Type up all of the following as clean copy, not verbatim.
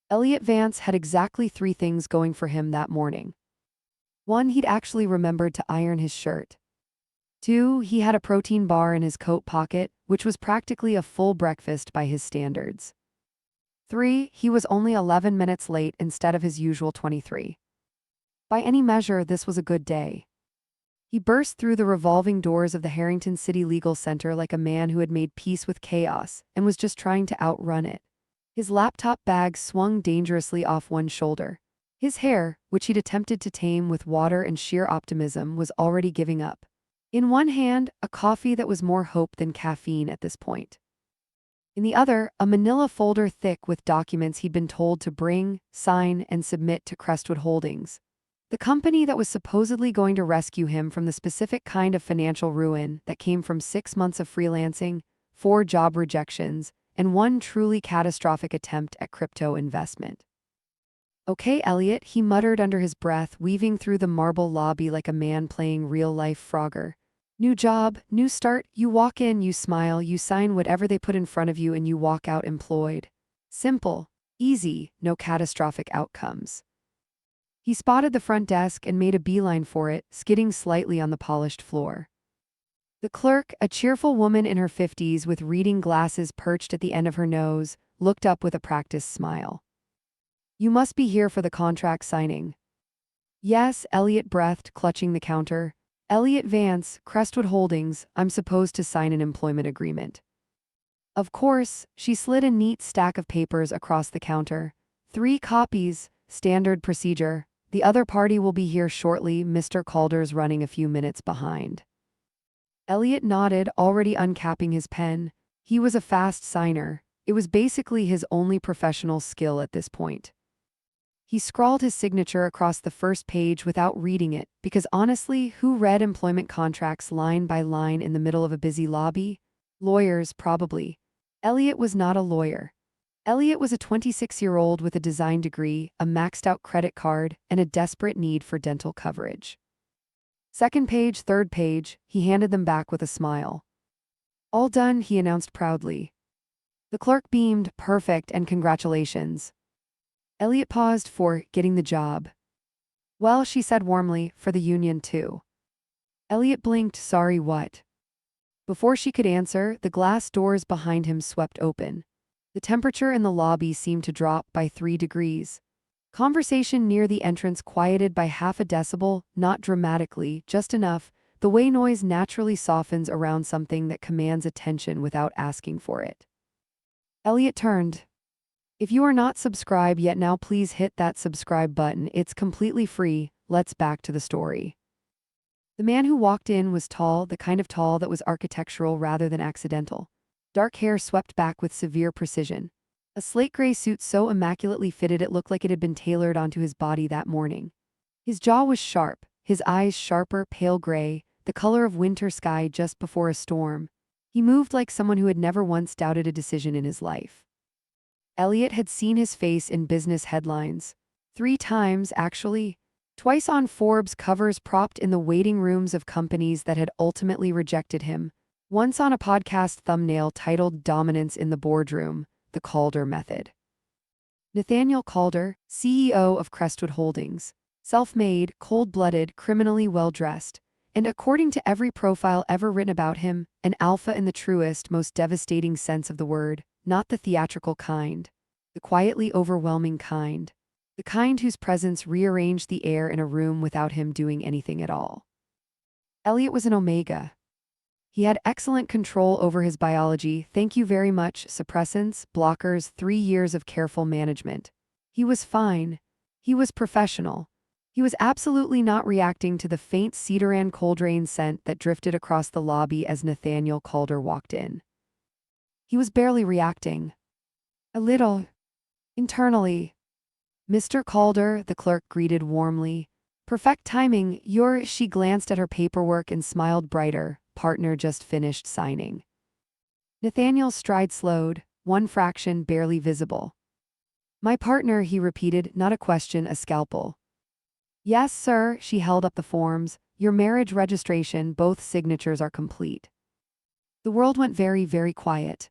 Elliot Vance had exactly 3 things going for him that morning. 1, he'd actually remembered to iron his shirt. 2, he had a protein bar in his coat pocket, which was practically a full breakfast by his standards. 3, he was only 11 minutes late instead of his usual 23. By any measure, this was a good day. He burst through the revolving doors of the Harrington City Legal Center like a man who had made peace with chaos and was just trying to outrun it. His laptop bag swung dangerously off one shoulder. His hair, which he'd attempted to tame with water and sheer optimism, was already giving up. In one hand, a coffee that was more hope than caffeine at this point. In the other, a manila folder thick with documents he'd been told to bring, sign, and submit to Crestwood Holdings, the company that was supposedly going to rescue him from the specific kind of financial ruin that came from 6 months of freelancing, 4 job rejections, and 1 truly catastrophic attempt at crypto investment. "Okay, Elliot," he muttered under his breath, weaving through the marble lobby like a man playing real-life Frogger. "New job, new start, you walk in, you smile, you sign whatever they put in front of you, and you walk out employed. Simple, easy, no catastrophic outcomes." He spotted the front desk and made a beeline for it, skidding slightly on the polished floor. The clerk, a cheerful woman in her 50s with reading glasses perched at the end of her nose, looked up with a practiced smile. "You must be here for the contract signing." "Yes," Elliot breathed, clutching the counter. "Elliot Vance, Crestwood Holdings, I'm supposed to sign an employment agreement." Of course, she slid a neat stack of papers across the counter. 3 copies, standard procedure. "The other party will be here shortly, Mr. Calder's running a few minutes behind." Elliot nodded, already uncapping his pen. He was a fast signer. It was basically his only professional skill at this point. He scrawled his signature across the first page without reading it, because honestly, who read employment contracts line by line in the middle of a busy lobby? Lawyers, probably. Elliot was not a lawyer. Elliot was a 26-year-old with a design degree, a maxed-out credit card, and a desperate need for dental coverage. "Second page, third page," he handed them back with a smile. "All done," he announced proudly. The clerk beamed, "Perfect, and congratulations." Elliot paused for getting the job. "Well," she said warmly, "for the union too." Elliot blinked, "Sorry, what?" Before she could answer, the glass doors behind him swept open. The temperature in the lobby seemed to drop by 3 degrees. Conversation near the entrance quieted by half a decibel, not dramatically, just enough, the way noise naturally softens around something that commands attention without asking for it. Elliot turned. "If you are not subscribed yet now, please hit that subscribe button. It's completely free. Let's back to the story." The man who walked in was tall, the kind of tall that was architectural rather than accidental. Dark hair swept back with severe precision. A slate gray suit so immaculately fitted it looked like it had been tailored onto his body that morning. His jaw was sharp, his eyes sharper, pale gray, the color of winter sky just before a storm. He moved like someone who had never once doubted a decision in his life. Elliot had seen his face in business headlines. 3 times, actually. Twice on Forbes covers propped in the waiting rooms of companies that had ultimately rejected him. Once on a podcast thumbnail titled "Dominance in the Boardroom, the Calder Method." Nathaniel Calder, CEO of Crestwood Holdings. Self-made, cold-blooded, criminally well-dressed. And according to every profile ever written about him, an alpha in the truest, most devastating sense of the word. Not the theatrical kind. The quietly overwhelming kind. The kind whose presence rearranged the air in a room without him doing anything at all. Elliot was an omega. He had excellent control over his biology, thank you very much, suppressants, blockers, 3 years of careful management. He was fine. He was professional. He was absolutely not reacting to the faint cedaran coldrain scent that drifted across the lobby as Nathaniel Calder walked in. He was barely reacting. A little. Internally. "Mr. Calder," the clerk greeted warmly. "Perfect timing, She glanced at her paperwork and smiled brighter. "Partner just finished signing." Nathaniel's stride slowed, 1 fraction barely visible. "My partner," he repeated, not a question, a scalpel. "Yes, sir," she held up the forms. "Your marriage registration, both signatures are complete." The world went very, very quiet.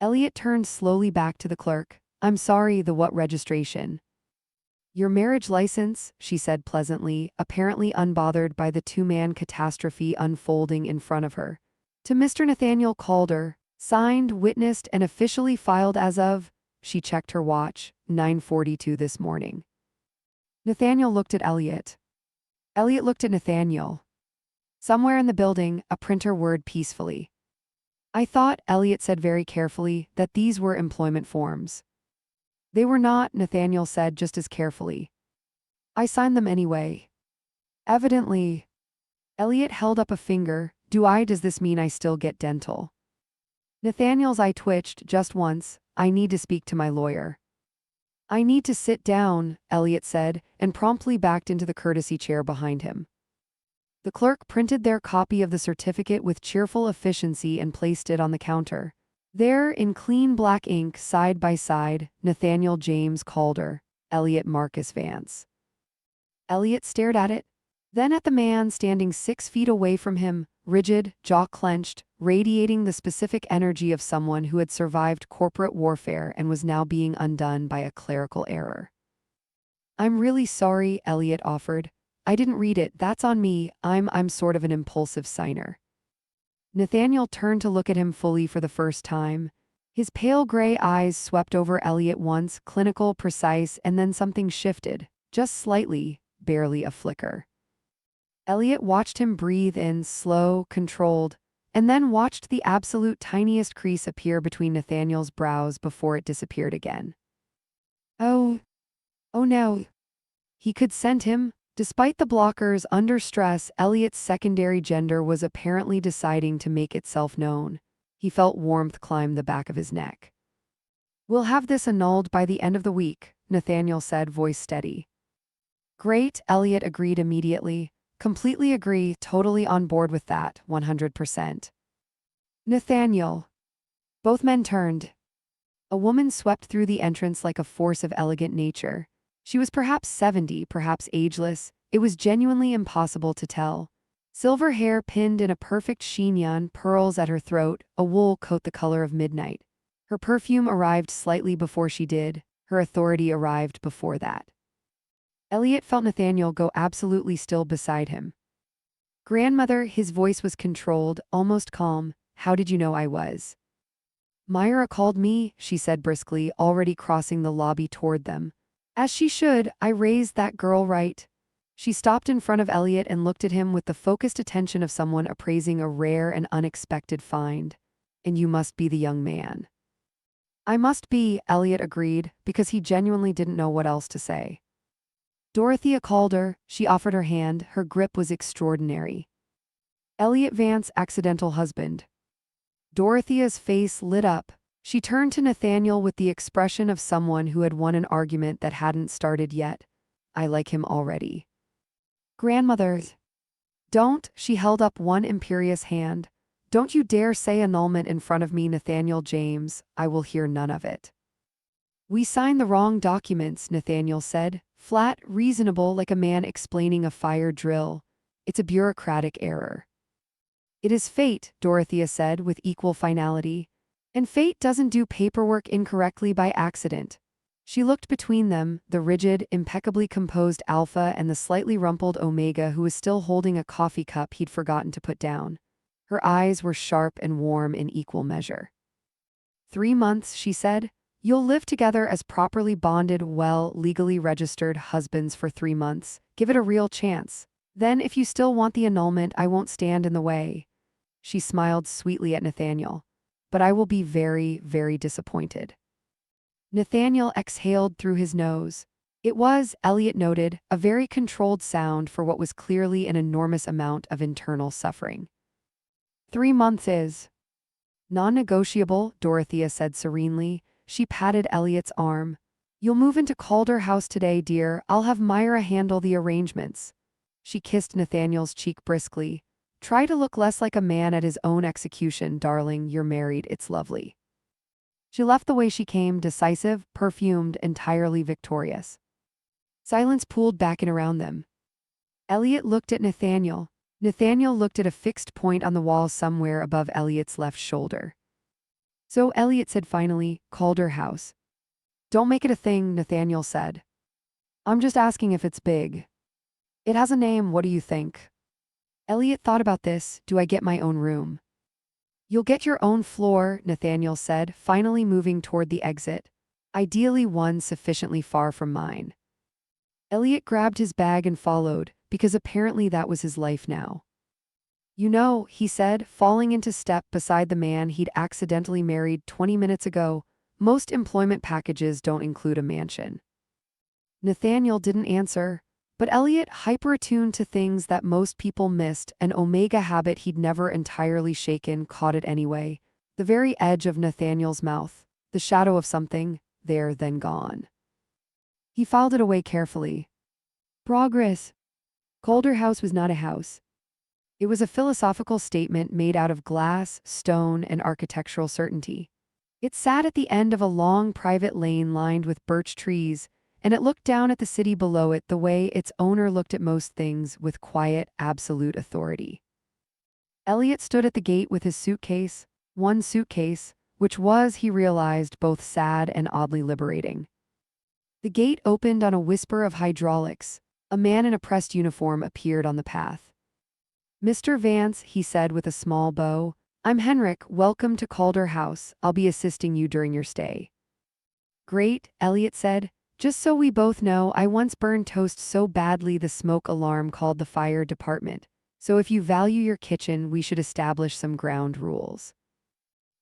Elliot turned slowly back to the clerk. I'm sorry, the what registration? Your marriage license, she said pleasantly, apparently unbothered by the two-man catastrophe unfolding in front of her. To Mr. Nathaniel Calder, signed, witnessed, and officially filed as of, she checked her watch, 9:42 this morning. Nathaniel looked at Elliot. Elliot looked at Nathaniel. Somewhere in the building, a printer whirred peacefully. I thought, Elliot said very carefully, that these were employment forms. They were not, Nathaniel said just as carefully. I signed them anyway. Evidently. Elliot held up a finger. Does this mean I still get dental? Nathaniel's eye twitched just once. I need to speak to my lawyer. I need to sit down, Elliot said, and promptly backed into the courtesy chair behind him. The clerk printed their copy of the certificate with cheerful efficiency and placed it on the counter. There, in clean black ink, side by side, Nathaniel James Calder, Elliot Marcus Vance. Elliot stared at it, then at the man standing 6 feet away from him, rigid, jaw clenched, radiating the specific energy of someone who had survived corporate warfare and was now being undone by a clerical error. I'm really sorry, Elliot offered. I didn't read it, that's on me, I'm sort of an impulsive signer. Nathaniel turned to look at him fully for the first time. His pale gray eyes swept over Elliot once, clinical, precise, and then something shifted, just slightly, barely a flicker. Elliot watched him breathe in, slow, controlled, and then watched the absolute tiniest crease appear between Nathaniel's brows before it disappeared again. Oh no. He could send him. Despite the blockers under stress, Elliot's secondary gender was apparently deciding to make itself known. He felt warmth climb the back of his neck. We'll have this annulled by the end of the week, Nathaniel said, voice steady. Great, Elliot agreed immediately. Completely agree, totally on board with that, 100%. Nathaniel. Both men turned. A woman swept through the entrance like a force of elegant nature. She was perhaps 70, perhaps ageless. It was genuinely impossible to tell. Silver hair pinned in a perfect chignon, pearls at her throat, a wool coat the color of midnight. Her perfume arrived slightly before she did. Her authority arrived before that. Elliot felt Nathaniel go absolutely still beside him. Grandmother, his voice was controlled, almost calm. How did you know I was? Myra called me, she said briskly, already crossing the lobby toward them. As she should, I raised that girl right. She stopped in front of Elliot and looked at him with the focused attention of someone appraising a rare and unexpected find. And you must be the young man. I must be, Elliot agreed, because he genuinely didn't know what else to say. Dorothea Calder, she offered her hand, her grip was extraordinary. Elliot Vance's accidental husband. Dorothea's face lit up. She turned to Nathaniel with the expression of someone who had won an argument that hadn't started yet. I like him already. Grandmother. Don't, she held up one imperious hand. Don't you dare say annulment in front of me, Nathaniel James, I will hear none of it. We signed the wrong documents, Nathaniel said, flat, reasonable, like a man explaining a fire drill. It's a bureaucratic error. It is fate, Dorothea said with equal finality. And fate doesn't do paperwork incorrectly by accident. She looked between them, the rigid, impeccably composed Alpha and the slightly rumpled Omega who was still holding a coffee cup he'd forgotten to put down. Her eyes were sharp and warm in equal measure. 3 months, she said. You'll live together as properly bonded, legally registered husbands for 3 months. Give it a real chance. Then if you still want the annulment, I won't stand in the way. She smiled sweetly at Nathaniel. But I will be very, very disappointed. Nathaniel exhaled through his nose. It was, Elliot noted, a very controlled sound for what was clearly an enormous amount of internal suffering. 3 months is non-negotiable, Dorothea said serenely. She patted Elliot's arm. You'll move into Calder House today, dear. I'll have Myra handle the arrangements. She kissed Nathaniel's cheek briskly. Try to look less like a man at his own execution, darling. You're married, it's lovely. She left the way she came, decisive, perfumed, entirely victorious. Silence pooled back in around them. Elliot looked at Nathaniel. Nathaniel looked at a fixed point on the wall somewhere above Elliot's left shoulder. So Elliot said finally, Calder House. Don't make it a thing, Nathaniel said. I'm just asking if it's big. It has a name, what do you think? Elliot thought about this. Do I get my own room? You'll get your own floor, Nathaniel said, finally moving toward the exit. Ideally one sufficiently far from mine. Elliot grabbed his bag and followed, because apparently that was his life now. You know, he said, falling into step beside the man he'd accidentally married 20 minutes ago, most employment packages don't include a mansion. Nathaniel didn't answer, but Elliot, hyper-attuned to things that most people missed, an omega habit he'd never entirely shaken, caught it anyway. The very edge of Nathaniel's mouth, the shadow of something, there then gone. He filed it away carefully. Progress. Courthouse was not a house. It was a philosophical statement made out of glass, stone, and architectural certainty. It sat at the end of a long private lane lined with birch trees, and it looked down at the city below it the way its owner looked at most things, with quiet, absolute authority. Elliot stood at the gate with his suitcase, one suitcase, which was, he realized, both sad and oddly liberating. The gate opened on a whisper of hydraulics. A man in a pressed uniform appeared on the path. Mr. Vance, he said with a small bow, I'm Henrik, welcome to Courthouse. I'll be assisting you during your stay. Great, Elliot said. Just so we both know, I once burned toast so badly the smoke alarm called the fire department. So if you value your kitchen, we should establish some ground rules.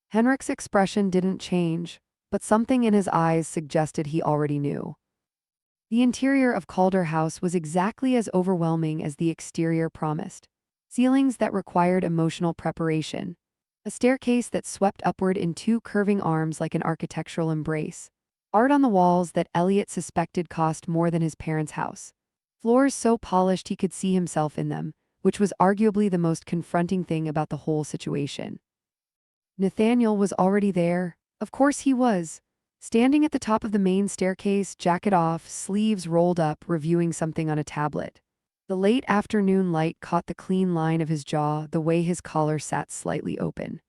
Henrik's expression didn't change, but something in his eyes suggested he already knew. The interior of Courthouse was exactly as overwhelming as the exterior promised. Ceilings that required emotional preparation. A staircase that swept upward in two curving arms like an architectural embrace. Art on the walls that Elliot suspected cost more than his parents' house. Floors so polished he could see himself in them, which was arguably the most confronting thing about the whole situation. Nathaniel was already there. Of course he was. Standing at the top of the main staircase, jacket off, sleeves rolled up, reviewing something on a tablet. The late afternoon light caught the clean line of his jaw, the way his collar sat slightly open.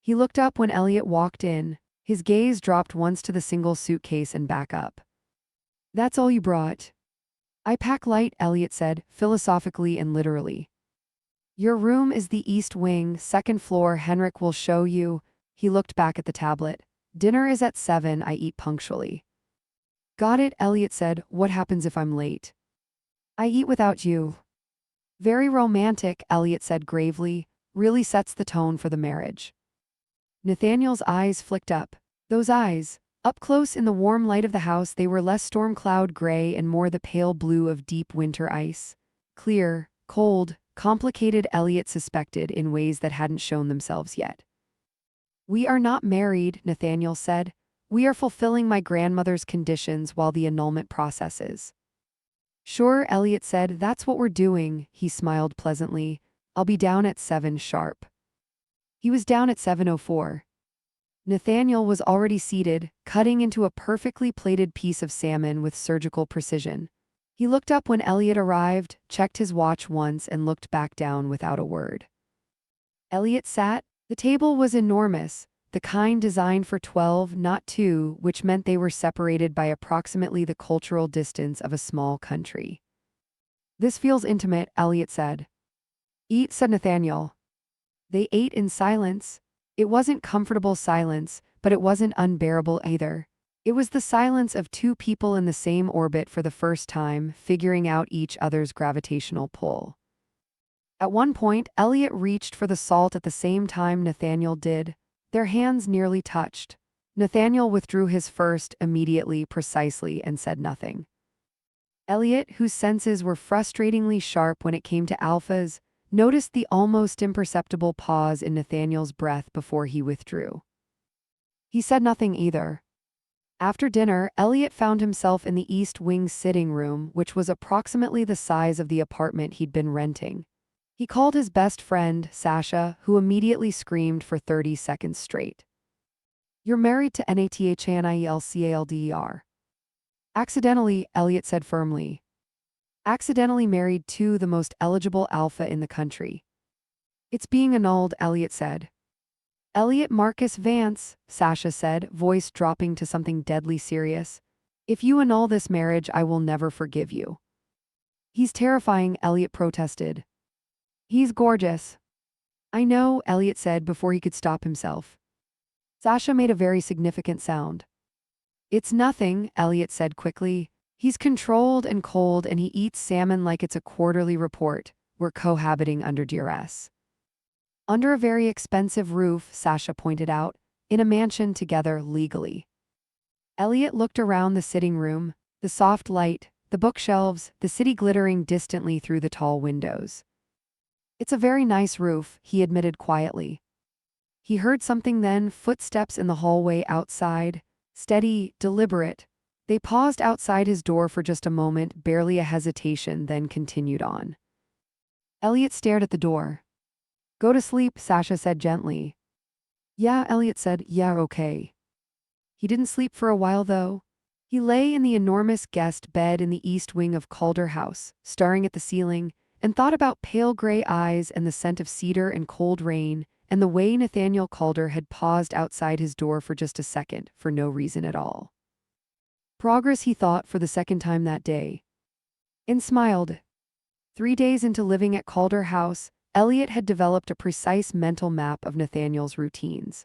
He looked up when Elliot walked in. His gaze dropped once to the single suitcase and back up. That's all you brought? I pack light, Elliot said, philosophically and literally. Your room is the east wing, second floor. Henrik will show you. He looked back at the tablet. Dinner is at 7. I eat punctually. Got it, Elliot said. What happens if I'm late? I eat without you. Very romantic, Elliot said gravely. Really sets the tone for the marriage. Nathaniel's eyes flicked up. Those eyes. Up close in the warm light of the house, they were less storm cloud gray and more the pale blue of deep winter ice. Clear, cold, complicated, Elliot suspected, in ways that hadn't shown themselves yet. We are not married, Nathaniel said. We are fulfilling my grandmother's conditions while the annulment processes. Sure, Elliot said, that's what we're doing. He smiled pleasantly. I'll be down at 7 sharp. He was down at 7:04. Nathaniel was already seated, cutting into a perfectly plated piece of salmon with surgical precision. He looked up when Elliot arrived, checked his watch once, and looked back down without a word. Elliot sat. The table was enormous, the kind designed for 12, not 2, which meant they were separated by approximately the cultural distance of a small country. This feels intimate, Elliot said. Eat, said Nathaniel. They ate in silence. It wasn't comfortable silence, but it wasn't unbearable either. It was the silence of two people in the same orbit for the first time, figuring out each other's gravitational pull. At one point, Elliot reached for the salt at the same time Nathaniel did. Their hands nearly touched. Nathaniel withdrew his first, immediately, precisely, and said nothing. Elliot, whose senses were frustratingly sharp when it came to alphas, noticed the almost imperceptible pause in Nathaniel's breath before he withdrew. He said nothing either. After dinner, Elliot found himself in the East Wing sitting room, which was approximately the size of the apartment he'd been renting. He called his best friend, Sasha, who immediately screamed for 30 seconds straight. You're married to Nathanielcalder. Accidentally, Elliot said firmly. Accidentally married to the most eligible alpha in the country. It's being annulled, Elliot said. Elliot Marcus Vance, Sasha said, voice dropping to something deadly serious. If you annul this marriage, I will never forgive you. He's terrifying, Elliot protested. He's gorgeous. I know, Elliot said before he could stop himself. Sasha made a very significant sound. It's nothing, Elliot said quickly. He's controlled and cold and he eats salmon like it's a quarterly report. We're cohabiting under duress. Under a very expensive roof, Sasha pointed out, in a mansion together legally. Elliot looked around the sitting room, the soft light, the bookshelves, the city glittering distantly through the tall windows. It's a very nice roof, he admitted quietly. He heard something then, footsteps in the hallway outside, steady, deliberate. They paused outside his door for just a moment, barely a hesitation, then continued on. Elliot stared at the door. Go to sleep, Sasha said gently. Yeah, Elliot said, yeah, okay. He didn't sleep for a while, though. He lay in the enormous guest bed in the east wing of Courthouse, staring at the ceiling, and thought about pale gray eyes and the scent of cedar and cold rain, and the way Nathaniel Calder had paused outside his door for just a second, for no reason at all. Progress, he thought, for the second time that day. And smiled. 3 days into living at Calder House, Elliot had developed a precise mental map of Nathaniel's routines.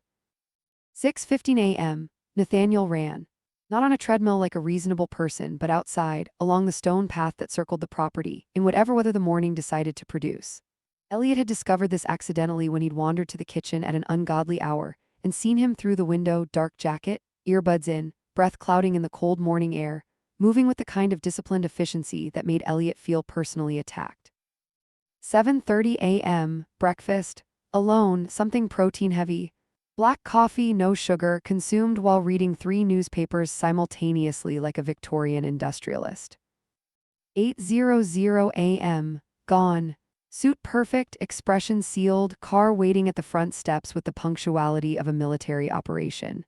6:15 a.m., Nathaniel ran. Not on a treadmill like a reasonable person, but outside, along the stone path that circled the property, in whatever weather the morning decided to produce. Elliot had discovered this accidentally when he'd wandered to the kitchen at an ungodly hour and seen him through the window, dark jacket, earbuds in, breath clouding in the cold morning air, moving with the kind of disciplined efficiency that made Elliot feel personally attacked. 7:30 a.m., breakfast, alone, something protein-heavy. Black coffee, no sugar, consumed while reading 3 newspapers simultaneously like a Victorian industrialist. 8:00 a.m., gone. Suit perfect, expression sealed, car waiting at the front steps with the punctuality of a military operation.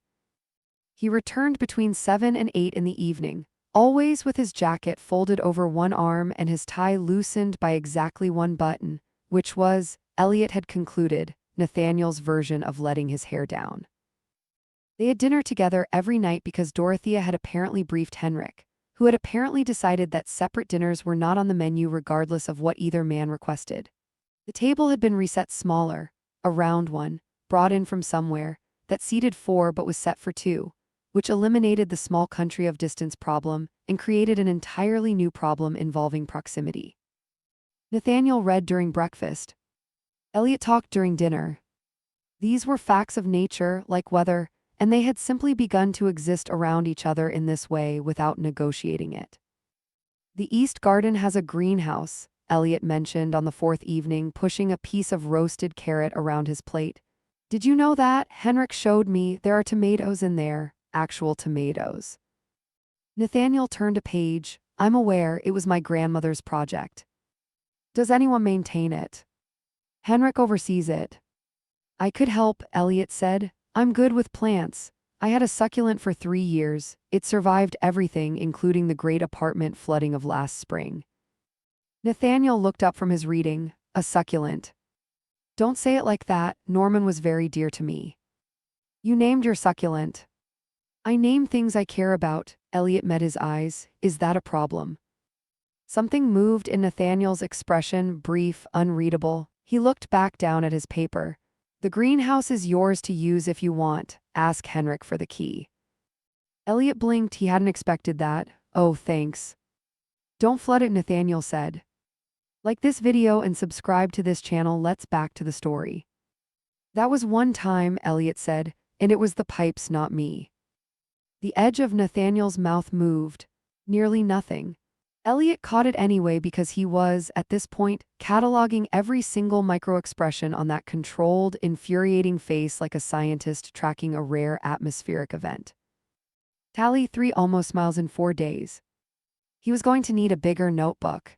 He returned between 7 and 8 in the evening, always with his jacket folded over one arm and his tie loosened by exactly one button, which was, Elliot had concluded, Nathaniel's version of letting his hair down. They had dinner together every night because Dorothea had apparently briefed Henrik, who had apparently decided that separate dinners were not on the menu regardless of what either man requested. The table had been reset smaller, a round one, brought in from somewhere, that seated 4 but was set for 2, which eliminated the small country of distance problem and created an entirely new problem involving proximity. Nathaniel read during breakfast. Elliot talked during dinner. These were facts of nature, like weather, and they had simply begun to exist around each other in this way without negotiating it. The East Garden has a greenhouse, Elliot mentioned on the 4th evening, pushing a piece of roasted carrot around his plate. Did you know that? Henrik showed me. There are tomatoes in there, actual tomatoes. Nathaniel turned a page. I'm aware, it was my grandmother's project. Does anyone maintain it? Henrik oversees it. I could help, Elliot said. I'm good with plants. I had a succulent for 3 years. It survived everything, including the great apartment flooding of last spring. Nathaniel looked up from his reading. A succulent. Don't say it like that. Norman was very dear to me. You named your succulent. I name things I care about. Elliot met his eyes. Is that a problem? Something moved in Nathaniel's expression, brief, unreadable. He looked back down at his paper. The greenhouse is yours to use if you want. Ask Henrik for the key. Elliot blinked. He hadn't expected that. Oh, thanks. Don't flood it, Nathaniel said. Like this video and subscribe to this channel. Let's back to the story. That was one time, Elliot said, and it was the pipes, not me. The edge of Nathaniel's mouth moved. Nearly nothing. Elliot caught it anyway because he was, at this point, cataloging every single microexpression on that controlled, infuriating face like a scientist tracking a rare atmospheric event. Tally 3 almost smiles in 4 days. He was going to need a bigger notebook.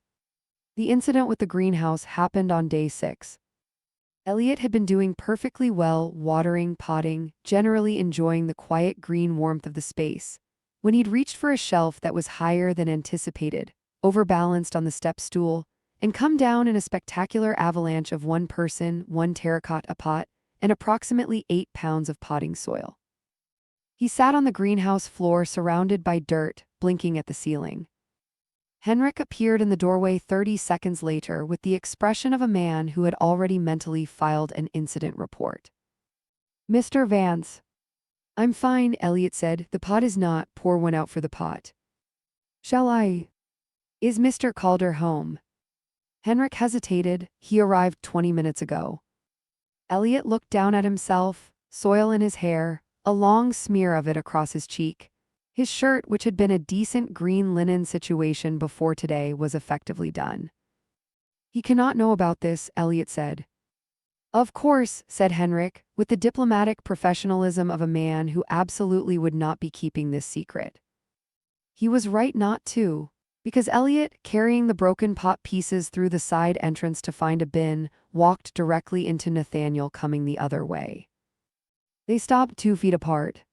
The incident with the greenhouse happened on day 6. Elliot had been doing perfectly well, watering, potting, generally enjoying the quiet green warmth of the space, when he'd reached for a shelf that was higher than anticipated, overbalanced on the step stool, and come down in a spectacular avalanche of 1 person, 1 terracotta pot, and approximately 8 pounds of potting soil. He sat on the greenhouse floor surrounded by dirt, blinking at the ceiling. Henrik appeared in the doorway 30 seconds later with the expression of a man who had already mentally filed an incident report. "Mr. Vance." "I'm fine," Elliot said. "The pot is not. Pour one out for the pot." "Shall I?" "Is Mr. Calder home?" Henrik hesitated. "He arrived 20 minutes ago." Elliot looked down at himself, soil in his hair, a long smear of it across his cheek. His shirt, which had been a decent green linen situation before today, was effectively done. "He cannot know about this," Elliot said. "Of course," said Henrik, with the diplomatic professionalism of a man who absolutely would not be keeping this secret. He was right not to, because Elliot, carrying the broken pot pieces through the side entrance to find a bin, walked directly into Nathaniel coming the other way. They stopped 2 feet apart.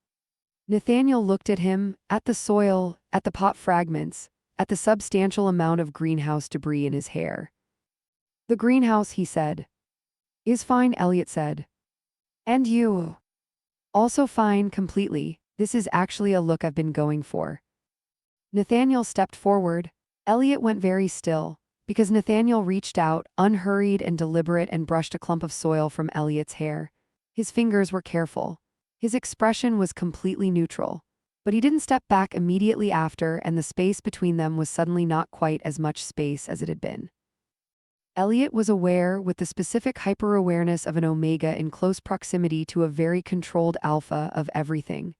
Nathaniel looked at him, at the soil, at the pot fragments, at the substantial amount of greenhouse debris in his hair. "The greenhouse," he said. "Is fine," Elliot said. "And you?" "Also fine, completely. This is actually a look I've been going for." Nathaniel stepped forward. Elliot went very still, because Nathaniel reached out, unhurried and deliberate, and brushed a clump of soil from Elliot's hair. His fingers were careful. His expression was completely neutral. But he didn't step back immediately after, and the space between them was suddenly not quite as much space as it had been. Elliot was aware, with the specific hyper-awareness of an omega in close proximity to a very controlled alpha, of everything.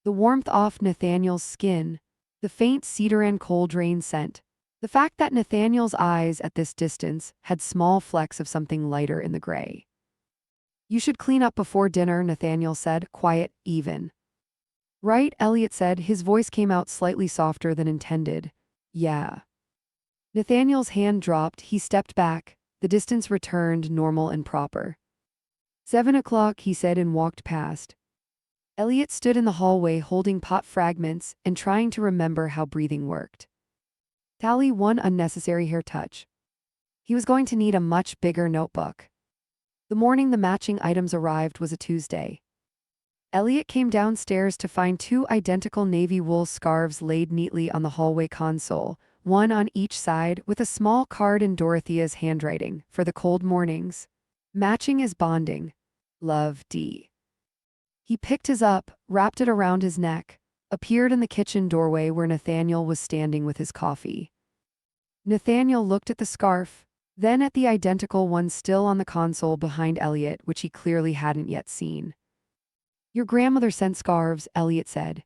The warmth off Nathaniel's skin, the faint cedar and cold rain scent, the fact that Nathaniel's eyes at this distance had small flecks of something lighter in the gray. "You should clean up before dinner," Nathaniel said, quiet, even. "Right," Elliot said. His voice came out slightly softer than intended. "Yeah." Nathaniel's hand dropped. He stepped back. The distance returned normal and proper. 7 o'clock, he said, and walked past. Elliot stood in the hallway holding pot fragments and trying to remember how breathing worked. Tally 1 unnecessary hair touch. He was going to need a much bigger notebook. The morning the matching items arrived was a Tuesday. Elliot came downstairs to find 2 identical navy wool scarves laid neatly on the hallway console, one on each side, with a small card in Dorothea's handwriting, "For the cold mornings. Matching is bonding. Love, D." He picked his up, wrapped it around his neck, appeared in the kitchen doorway where Nathaniel was standing with his coffee. Nathaniel looked at the scarf, then at the identical one still on the console behind Elliot, which he clearly hadn't yet seen. "Your grandmother sent scarves," Elliot said.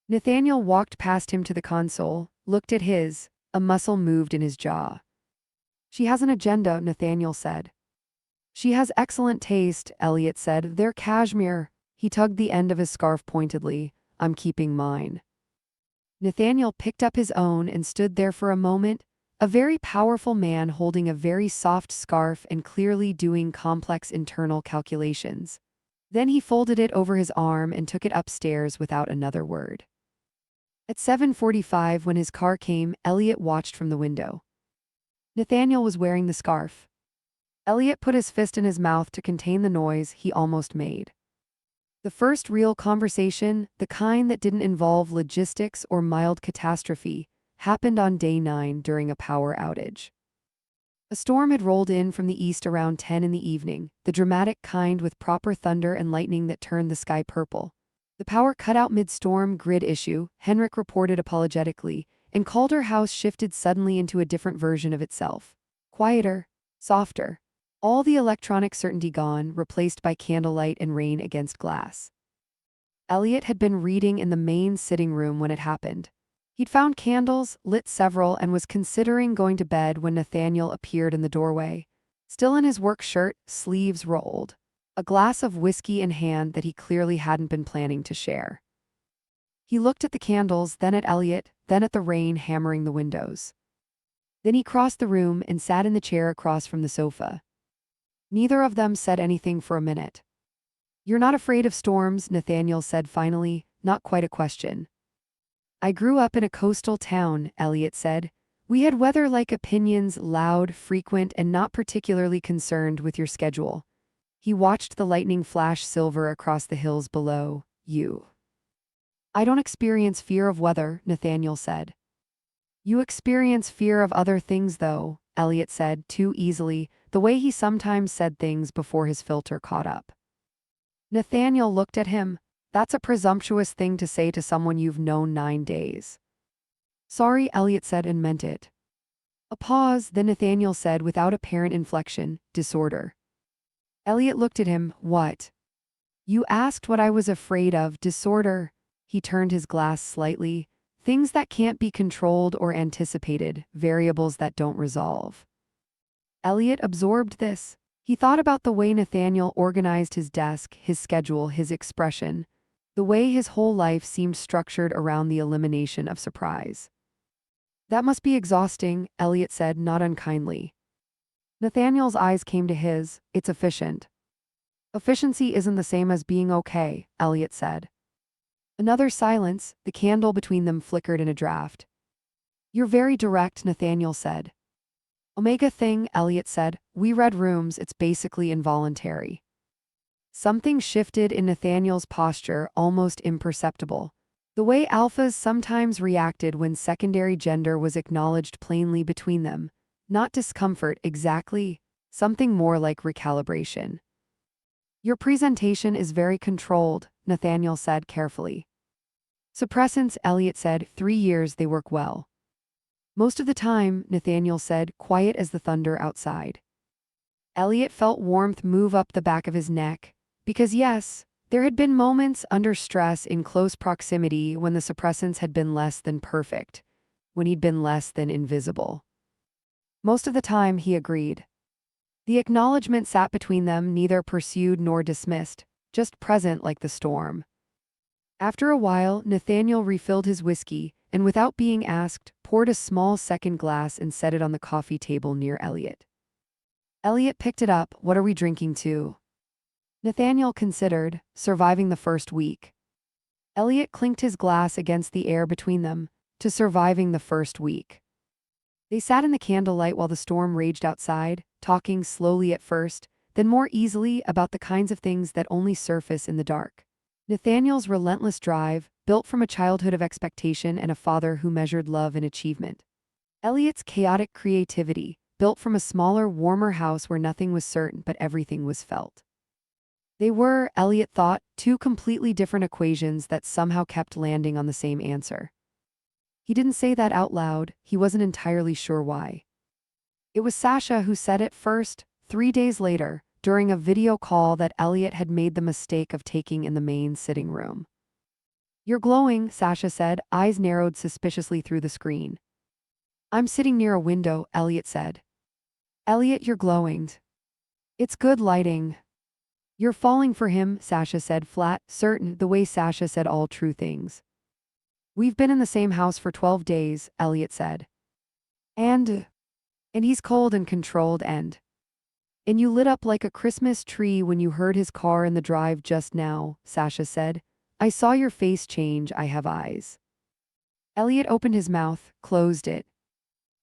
Nathaniel walked past him to the console, looked at his, a muscle moved in his jaw. "She has an agenda," Nathaniel said. "She has excellent taste," Elliot said. "They're cashmere." He tugged the end of his scarf pointedly. "I'm keeping mine." Nathaniel picked up his own and stood there for a moment, a very powerful man holding a very soft scarf and clearly doing complex internal calculations. Then he folded it over his arm and took it upstairs without another word. At 7:45, when his car came, Elliot watched from the window. Nathaniel was wearing the scarf. Elliot put his fist in his mouth to contain the noise he almost made. The first real conversation, the kind that didn't involve logistics or mild catastrophe, happened on day 9 during a power outage. A storm had rolled in from the east around 10 in the evening, the dramatic kind with proper thunder and lightning that turned the sky purple. The power cut out mid-storm, grid issue, Henrik reported apologetically, and Calder House shifted suddenly into a different version of itself. Quieter, softer. All the electronic certainty gone, replaced by candlelight and rain against glass. Elliot had been reading in the main sitting room when it happened. He'd found candles, lit several, and was considering going to bed when Nathaniel appeared in the doorway. Still in his work shirt, sleeves rolled. A glass of whiskey in hand that he clearly hadn't been planning to share. He looked at the candles, then at Elliot, then at the rain hammering the windows. Then he crossed the room and sat in the chair across from the sofa. Neither of them said anything for a minute. "You're not afraid of storms," Nathaniel said finally, not quite a question. "I grew up in a coastal town," Elliot said. "We had weather-like opinions, loud, frequent, and not particularly concerned with your schedule." He watched the lightning flash silver across the hills below. I don't experience fear of weather, Nathaniel said. You experience fear of other things though, Elliot said, too easily, the way he sometimes said things before his filter caught up. Nathaniel looked at him. That's a presumptuous thing to say to someone you've known 9 days. Sorry, Elliot said and meant it. A pause, then Nathaniel said without apparent inflection, disorder. Elliot looked at him. What? You asked what I was afraid of, disorder. He turned his glass slightly. Things that can't be controlled or anticipated, variables that don't resolve. Elliot absorbed this. He thought about the way Nathaniel organized his desk, his schedule, his expression, the way his whole life seemed structured around the elimination of surprise. That must be exhausting, Elliot said, not unkindly. Nathaniel's eyes came to his. It's efficient. Efficiency isn't the same as being okay, Elliot said. Another silence, the candle between them flickered in a draft. You're very direct, Nathaniel said. Omega thing, Elliot said. We read rooms, it's basically involuntary. Something shifted in Nathaniel's posture, almost imperceptible. The way alphas sometimes reacted when secondary gender was acknowledged plainly between them. Not discomfort, exactly. Something more like recalibration. Your presentation is very controlled, Nathaniel said carefully. Suppressants, Elliot said, 3 years they work well. Most of the time, Nathaniel said, quiet as the thunder outside. Elliot felt warmth move up the back of his neck. Because yes, there had been moments under stress in close proximity when the suppressants had been less than perfect, when he'd been less than invisible. Most of the time, he agreed. The acknowledgement sat between them, neither pursued nor dismissed, just present like the storm. After a while, Nathaniel refilled his whiskey, and without being asked, poured a small second glass and set it on the coffee table near Elliot. Elliot picked it up. What are we drinking to? Nathaniel considered, surviving the first week. Elliot clinked his glass against the air between them, to surviving the first week. They sat in the candlelight while the storm raged outside, talking slowly at first, then more easily about the kinds of things that only surface in the dark. Nathaniel's relentless drive, built from a childhood of expectation and a father who measured love and achievement. Elliot's chaotic creativity, built from a smaller, warmer house where nothing was certain but everything was felt. They were, Elliot thought, 2 completely different equations that somehow kept landing on the same answer. He didn't say that out loud, he wasn't entirely sure why. It was Sasha who said it first, 3 days later, during a video call that Elliot had made the mistake of taking in the main sitting room. You're glowing, Sasha said, eyes narrowed suspiciously through the screen. I'm sitting near a window, Elliot said. Elliot, you're glowing. It's good lighting. You're falling for him, Sasha said flat, certain, the way Sasha said all true things. We've been in the same house for 12 days, Elliot said. And he's cold and controlled and you lit up like a Christmas tree when you heard his car in the drive just now, Sasha said. I saw your face change, I have eyes. Elliot opened his mouth, closed it.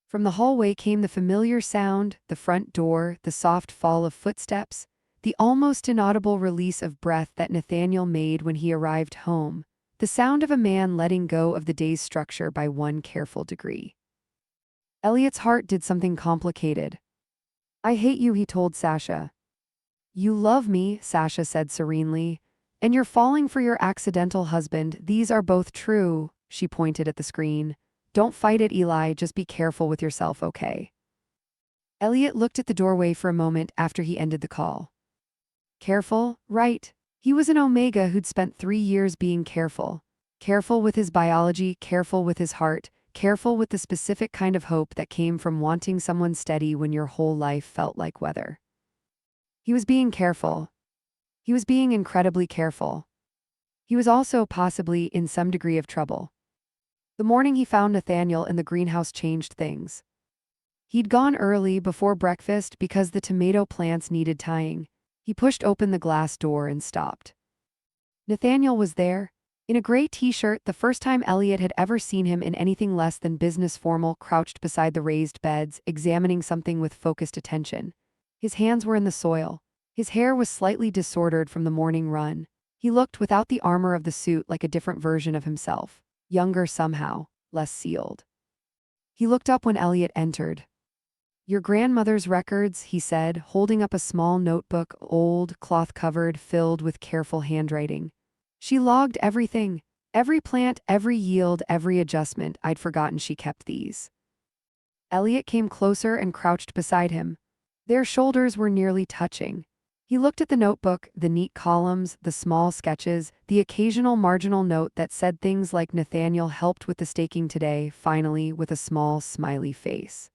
From the hallway came the familiar sound, the front door, the soft fall of footsteps, the almost inaudible release of breath that Nathaniel made when he arrived home, the sound of a man letting go of the day's structure by one careful degree. Elliot's heart did something complicated. I hate you, he told Sasha. You love me, Sasha said serenely. And you're falling for your accidental husband. These are both true, she pointed at the screen. Don't fight it, Eli, just be careful with yourself, okay? Elliot looked at the doorway for a moment after he ended the call. Careful, right? He was an Omega who'd spent 3 years being careful. Careful with his biology, careful with his heart, careful with the specific kind of hope that came from wanting someone steady when your whole life felt like weather. He was being careful. He was being incredibly careful. He was also possibly in some degree of trouble. The morning he found Nathaniel in the greenhouse changed things. He'd gone early before breakfast because the tomato plants needed tying. He pushed open the glass door and stopped. Nathaniel was there, in a gray t-shirt, the first time Elliot had ever seen him in anything less than business formal, crouched beside the raised beds, examining something with focused attention. His hands were in the soil. His hair was slightly disordered from the morning run. He looked without the armor of the suit like a different version of himself, younger somehow, less sealed. He looked up when Elliot entered. "Your grandmother's records," he said, holding up a small notebook, old, cloth-covered, filled with careful handwriting. "She logged everything. Every plant, every yield, every adjustment. I'd forgotten she kept these." Elliot came closer and crouched beside him. Their shoulders were nearly touching. He looked at the notebook, the neat columns, the small sketches, the occasional marginal note that said things like "Nathaniel helped with the staking today," finally, with a small, smiley face.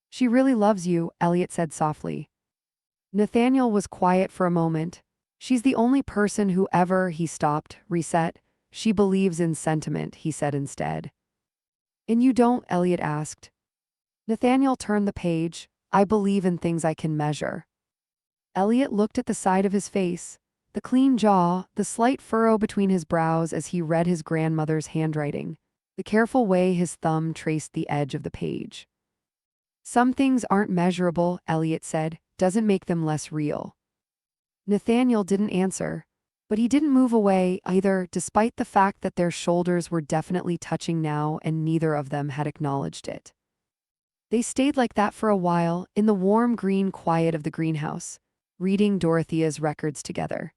"She really loves you," Elliot said softly. Nathaniel was quiet for a moment. "She's the only person who ever," he stopped, reset. "She believes in sentiment," he said instead. "And you don't?" Elliot asked. Nathaniel turned the page. "I believe in things I can measure." Elliot looked at the side of his face, the clean jaw, the slight furrow between his brows as he read his grandmother's handwriting, the careful way his thumb traced the edge of the page. "Some things aren't measurable," Elliot said, "doesn't make them less real." Nathaniel didn't answer, but he didn't move away either, despite the fact that their shoulders were definitely touching now and neither of them had acknowledged it. They stayed like that for a while, in the warm green quiet of the greenhouse, reading Dorothea's records together.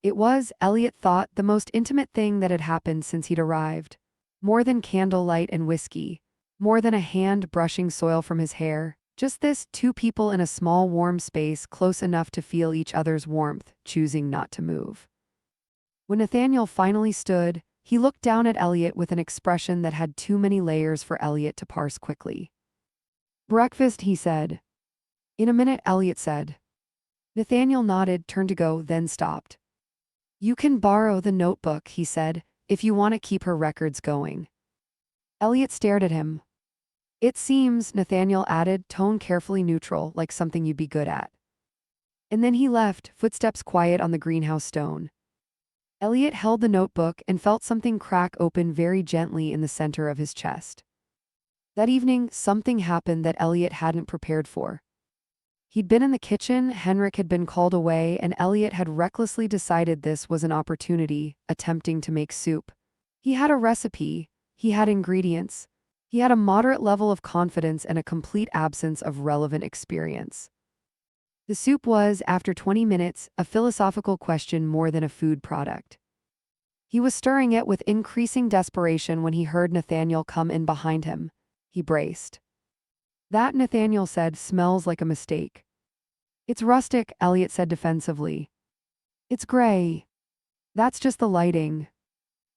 It was, Elliot thought, the most intimate thing that had happened since he'd arrived. More than candlelight and whiskey, more than a hand brushing soil from his hair, just this, two people in a small warm space close enough to feel each other's warmth, choosing not to move. When Nathaniel finally stood, he looked down at Elliot with an expression that had too many layers for Elliot to parse quickly. "Breakfast," he said. "In a minute," Elliot said. Nathaniel nodded, turned to go, then stopped. "You can borrow the notebook," he said, "if you want to keep her records going." Elliot stared at him. "It seems," Nathaniel added, tone carefully neutral, "like something you'd be good at." And then he left, footsteps quiet on the greenhouse stone. Elliot held the notebook and felt something crack open very gently in the center of his chest. That evening, something happened that Elliot hadn't prepared for. He'd been in the kitchen, Henrik had been called away, and Elliot had recklessly decided this was an opportunity, attempting to make soup. He had a recipe, he had ingredients, he had a moderate level of confidence and a complete absence of relevant experience. The soup was, after 20 minutes, a philosophical question more than a food product. He was stirring it with increasing desperation when he heard Nathaniel come in behind him. He braced. "That," Nathaniel said, "smells like a mistake." "It's rustic," Elliot said defensively. "It's gray." "That's just the lighting."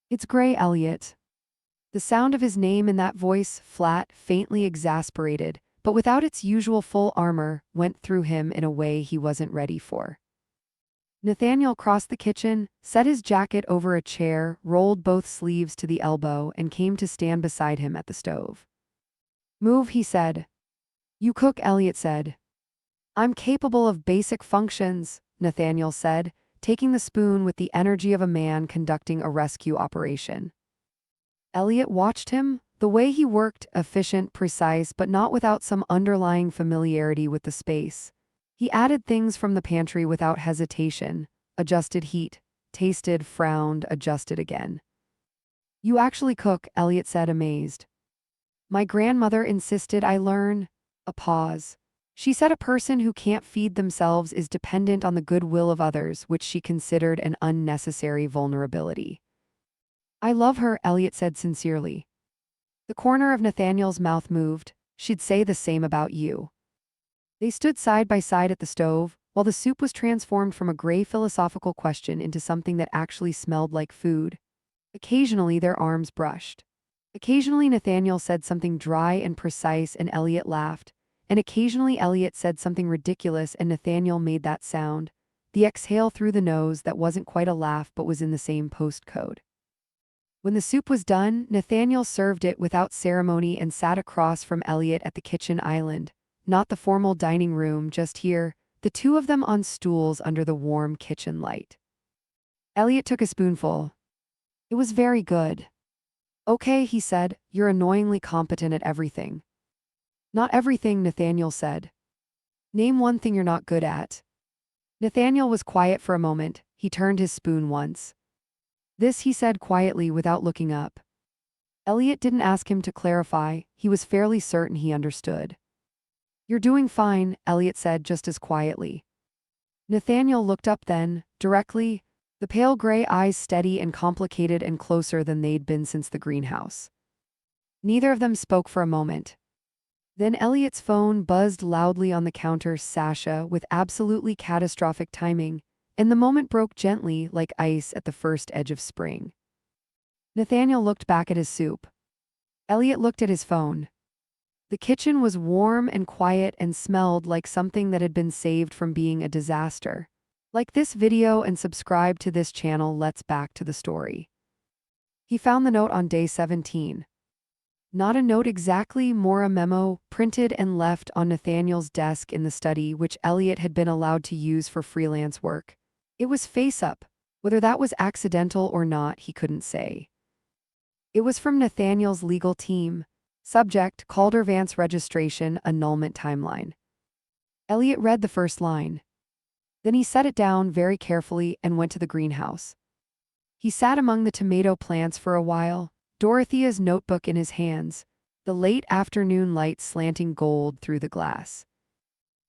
"It's gray, Elliot." The sound of his name in that voice, flat, faintly exasperated, but without its usual full armor, went through him in a way he wasn't ready for. Nathaniel crossed the kitchen, set his jacket over a chair, rolled both sleeves to the elbow, and came to stand beside him at the stove. "Move," he said. "You cook," Elliot said. "I'm capable of basic functions," Nathaniel said, taking the spoon with the energy of a man conducting a rescue operation. Elliot watched him, the way he worked, efficient, precise, but not without some underlying familiarity with the space. He added things from the pantry without hesitation, adjusted heat, tasted, frowned, adjusted again. "You actually cook," Elliot said, amazed. "My grandmother insisted I learn." A pause. "She said a person who can't feed themselves is dependent on the goodwill of others, which she considered an unnecessary vulnerability." "I love her," Elliot said sincerely. The corner of Nathaniel's mouth moved. "She'd say the same about you." They stood side by side at the stove, while the soup was transformed from a gray philosophical question into something that actually smelled like food. Occasionally their arms brushed. Occasionally Nathaniel said something dry and precise and Elliot laughed, and occasionally Elliot said something ridiculous and Nathaniel made that sound, the exhale through the nose that wasn't quite a laugh but was in the same postcode. When the soup was done, Nathaniel served it without ceremony and sat across from Elliot at the kitchen island, not the formal dining room, just here, the two of them on stools under the warm kitchen light. Elliot took a spoonful. It was very good. "Okay," he said, "you're annoyingly competent at everything." "Not everything," Nathaniel said. "Name one thing you're not good at." Nathaniel was quiet for a moment. He turned his spoon once. This he said quietly without looking up. Elliot didn't ask him to clarify. He was fairly certain he understood. You're doing fine, Elliot said just as quietly. Nathaniel looked up then, directly, the pale gray eyes steady and complicated and closer than they'd been since the greenhouse. Neither of them spoke for a moment. Then Elliot's phone buzzed loudly on the counter, Sasha, with absolutely catastrophic timing, and the moment broke gently like ice at the first edge of spring. Nathaniel looked back at his soup. Elliot looked at his phone. The kitchen was warm and quiet and smelled like something that had been saved from being a disaster. Like this video and subscribe to this channel. Let's back to the story. He found the note on day 17. Not a note exactly, more a memo, printed and left on Nathaniel's desk in the study, which Elliot had been allowed to use for freelance work. It was face up. Whether that was accidental or not, he couldn't say. It was from Nathaniel's legal team. Subject, Calder Vance registration, annulment timeline. Elliot read the first line. Then he set it down very carefully and went to the greenhouse. He sat among the tomato plants for a while, Dorothea's notebook in his hands, the late afternoon light slanting gold through the glass.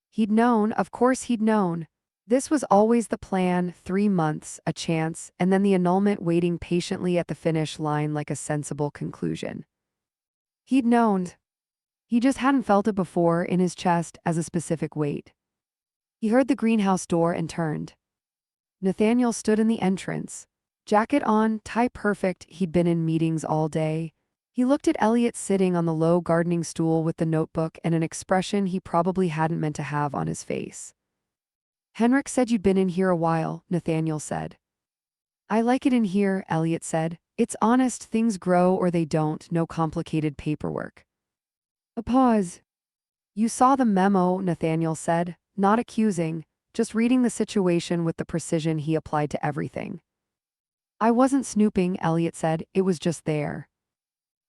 He'd known, of course he'd known. This was always the plan, 3 months, a chance, and then the annulment waiting patiently at the finish line like a sensible conclusion. He'd known. He just hadn't felt it before in his chest as a specific weight. He heard the greenhouse door and turned. Nathaniel stood in the entrance. Jacket on, tie perfect, he'd been in meetings all day. He looked at Elliot sitting on the low gardening stool with the notebook and an expression he probably hadn't meant to have on his face. Henrik said you'd been in here a while, Nathaniel said. I like it in here, Elliot said. It's honest, things grow or they don't, no complicated paperwork. A pause. You saw the memo, Nathaniel said, not accusing, just reading the situation with the precision he applied to everything. I wasn't snooping, Elliot said, it was just there.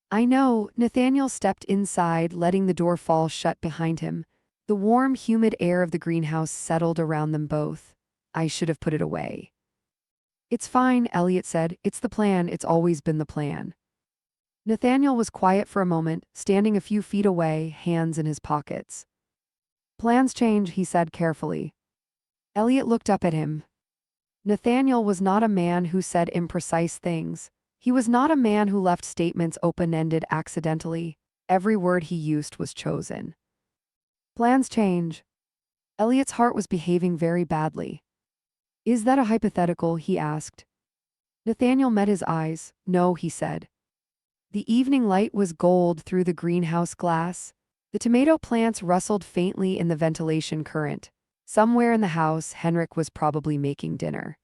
I know, Nathaniel stepped inside, letting the door fall shut behind him. The warm, humid air of the greenhouse settled around them both. I should have put it away. It's fine, Elliot said, it's the plan, it's always been the plan. Nathaniel was quiet for a moment, standing a few feet away, hands in his pockets. Plans change, he said carefully. Elliot looked up at him. Nathaniel was not a man who said imprecise things. He was not a man who left statements open-ended accidentally. Every word he used was chosen. Plans change. Elliot's heart was behaving very badly. Is that a hypothetical? He asked. Nathaniel met his eyes. No, he said. The evening light was gold through the greenhouse glass. The tomato plants rustled faintly in the ventilation current. Somewhere in the house, Henrik was probably making dinner.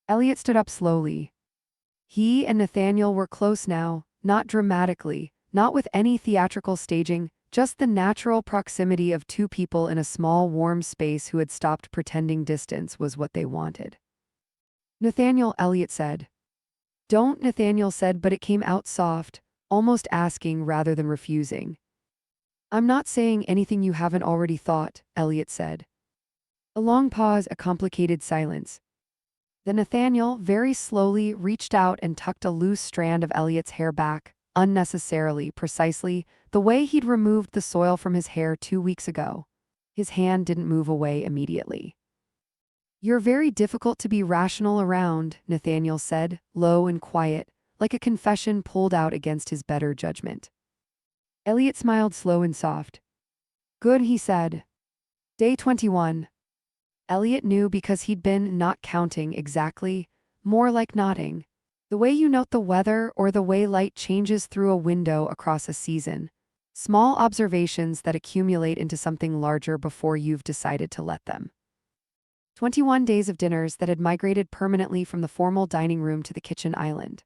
Elliot stood up slowly. He and Nathaniel were close now, not dramatically, not with any theatrical staging, just the natural proximity of two people in a small, warm space who had stopped pretending distance was what they wanted. Nathaniel, Elliot said. Don't, Nathaniel said, but it came out soft, almost asking rather than refusing. I'm not saying anything you haven't already thought, Elliot said. A long pause, a complicated silence. Then Nathaniel, very slowly, reached out and tucked a loose strand of Elliot's hair back, unnecessarily, precisely, the way he'd removed the soil from his hair 2 weeks ago. His hand didn't move away immediately. You're very difficult to be rational around, Nathaniel said, low and quiet, like a confession pulled out against his better judgment. Elliot smiled slow and soft. Good, he said. Day 21. Elliot knew because he'd been not counting exactly, more like nodding. The way you note the weather or the way light changes through a window across a season. Small observations that accumulate into something larger before you've decided to let them. 21 days of dinners that had migrated permanently from the formal dining room to the kitchen island.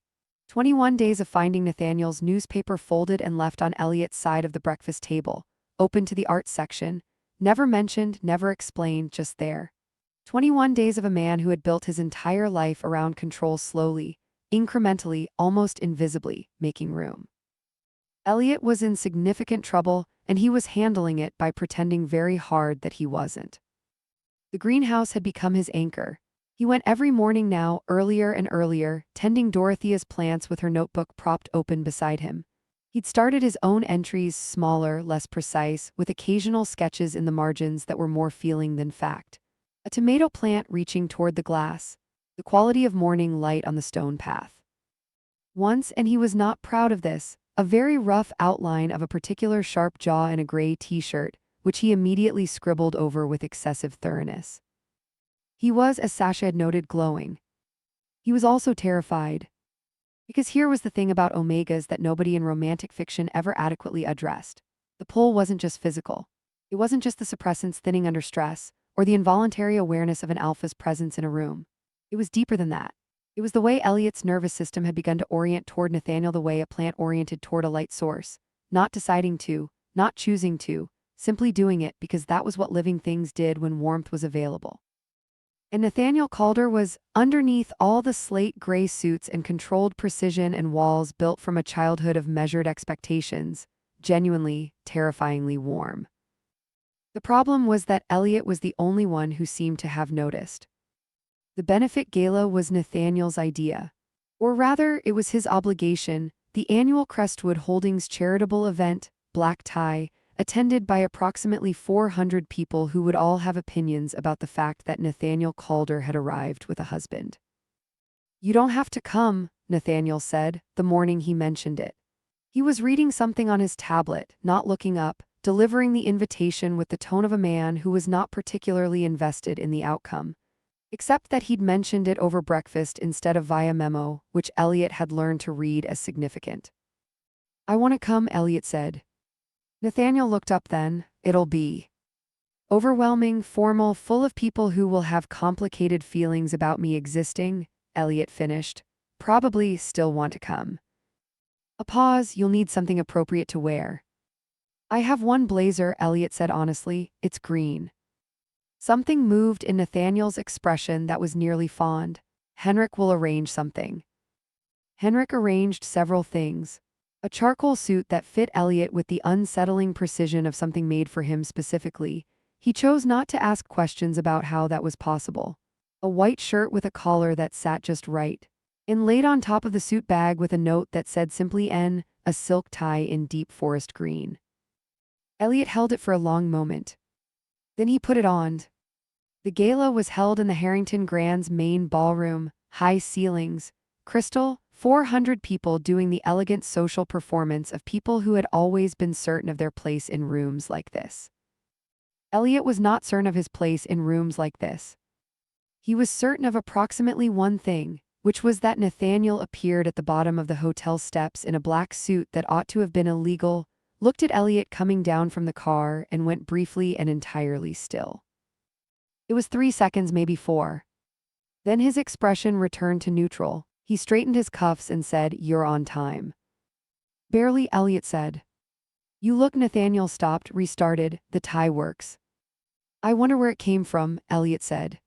21 days of finding Nathaniel's newspaper folded and left on Elliot's side of the breakfast table, open to the arts section, never mentioned, never explained, just there. 21 days of a man who had built his entire life around control slowly, incrementally, almost invisibly, making room. Elliot was in significant trouble, and he was handling it by pretending very hard that he wasn't. The greenhouse had become his anchor. He went every morning now, earlier and earlier, tending Dorothea's plants with her notebook propped open beside him. He'd started his own entries, smaller, less precise, with occasional sketches in the margins that were more feeling than fact. A tomato plant reaching toward the glass, the quality of morning light on the stone path. Once, and he was not proud of this, a very rough outline of a particular sharp jaw in a gray t-shirt, which he immediately scribbled over with excessive thoroughness. He was, as Sasha had noted, glowing. He was also terrified. Because here was the thing about omegas that nobody in romantic fiction ever adequately addressed. The pull wasn't just physical. It wasn't just the suppressants thinning under stress, or the involuntary awareness of an alpha's presence in a room. It was deeper than that. It was the way Elliot's nervous system had begun to orient toward Nathaniel the way a plant oriented toward a light source, not deciding to, not choosing to, simply doing it because that was what living things did when warmth was available. And Nathaniel Calder was, underneath all the slate gray suits and controlled precision and walls built from a childhood of measured expectations, genuinely, terrifyingly warm. The problem was that Elliot was the only one who seemed to have noticed. The benefit gala was Nathaniel's idea. Or rather, it was his obligation, the annual Crestwood Holdings charitable event, black tie, attended by approximately 400 people who would all have opinions about the fact that Nathaniel Calder had arrived with a husband. "You don't have to come," Nathaniel said, the morning he mentioned it. He was reading something on his tablet, not looking up, delivering the invitation with the tone of a man who was not particularly invested in the outcome. Except that he'd mentioned it over breakfast instead of via memo, which Elliot had learned to read as significant. "I want to come," Elliot said. Nathaniel looked up then. "It'll be overwhelming, formal, full of people who will have complicated feelings about me existing," Elliot finished. "Probably still want to come." A pause. "You'll need something appropriate to wear." "I have one blazer," Elliot said honestly. "It's green." Something moved in Nathaniel's expression that was nearly fond. "Henrik will arrange something." Henrik arranged several things. A charcoal suit that fit Elliot with the unsettling precision of something made for him specifically. He chose not to ask questions about how that was possible. A white shirt with a collar that sat just right. And laid on top of the suit bag with a note that said simply N, a silk tie in deep forest green. Elliot held it for a long moment. Then he put it on. The gala was held in the Harrington Grand's main ballroom, high ceilings, crystal, 400 people doing the elegant social performance of people who had always been certain of their place in rooms like this. Elliot was not certain of his place in rooms like this. He was certain of approximately one thing, which was that Nathaniel appeared at the bottom of the hotel steps in a black suit that ought to have been illegal, looked at Elliot coming down from the car, and went briefly and entirely still. It was 3 seconds, maybe 4. Then his expression returned to neutral. He straightened his cuffs and said, "You're on time." "Barely," Elliot said. "You look." Nathaniel stopped, restarted. "The tie works." "I wonder where it came from," Elliot said.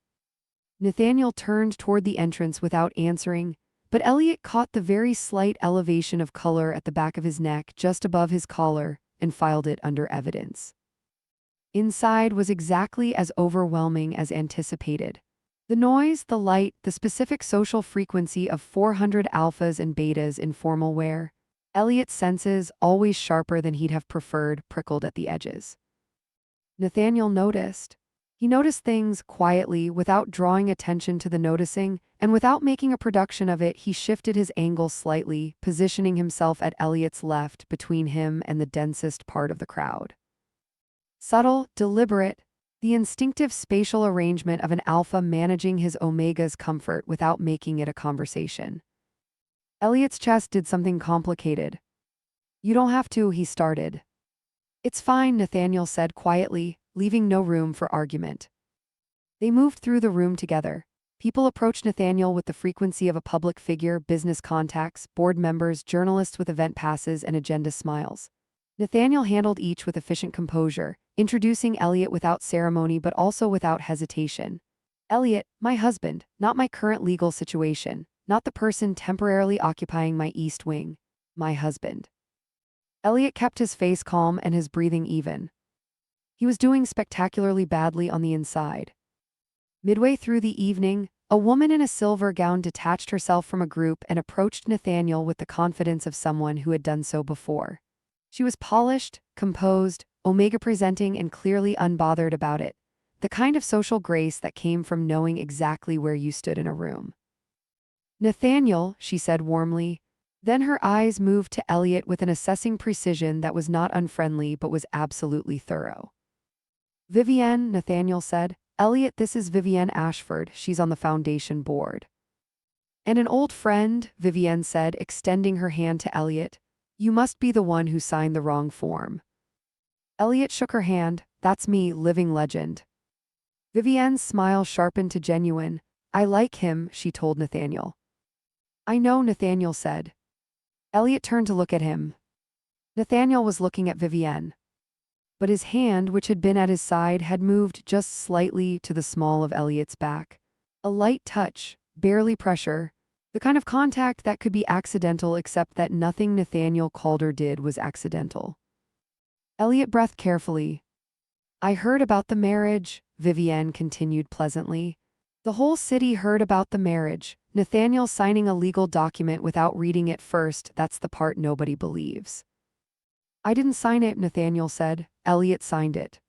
Nathaniel turned toward the entrance without answering, but Elliot caught the very slight elevation of color at the back of his neck just above his collar and filed it under evidence. Inside was exactly as overwhelming as anticipated. The noise, the light, the specific social frequency of 400 alphas and betas in formal wear. Elliot's senses, always sharper than he'd have preferred, prickled at the edges. Nathaniel noticed. He noticed things quietly, without drawing attention to the noticing, and without making a production of it. He shifted his angle slightly, positioning himself at Elliot's left between him and the densest part of the crowd. Subtle, deliberate, the instinctive spatial arrangement of an alpha managing his omega's comfort without making it a conversation. Elliot's chest did something complicated. "You don't have to," he started. "It's fine," Nathaniel said quietly, leaving no room for argument. They moved through the room together. People approached Nathaniel with the frequency of a public figure, business contacts, board members, journalists with event passes and agenda smiles. Nathaniel handled each with efficient composure, introducing Elliot without ceremony but also without hesitation. "Elliot, my husband, not my current legal situation, not the person temporarily occupying my east wing. My husband." Elliot kept his face calm and his breathing even. He was doing spectacularly badly on the inside. Midway through the evening, a woman in a silver gown detached herself from a group and approached Nathaniel with the confidence of someone who had done so before. She was polished, composed, omega-presenting, and clearly unbothered about it, the kind of social grace that came from knowing exactly where you stood in a room. "Nathaniel," she said warmly. Then her eyes moved to Elliot with an assessing precision that was not unfriendly but was absolutely thorough. "Vivienne," Nathaniel said. "Elliot, this is Vivienne Ashford. She's on the foundation board." "And an old friend," Vivienne said, extending her hand to Elliot. "You must be the one who signed the wrong form." Elliot shook her hand. "That's me, living legend." Vivienne's smile sharpened to genuine. "I like him," she told Nathaniel. "I know," Nathaniel said. Elliot turned to look at him. Nathaniel was looking at Vivienne. But his hand, which had been at his side, had moved just slightly to the small of Elliot's back. A light touch, barely pressure, the kind of contact that could be accidental except that nothing Nathaniel Calder did was accidental. Elliot breathed carefully. "I heard about the marriage," Vivienne continued pleasantly. "The whole city heard about the marriage. Nathaniel signing a legal document without reading it first, that's the part nobody believes." "I didn't sign it," Nathaniel said. "Elliot signed it."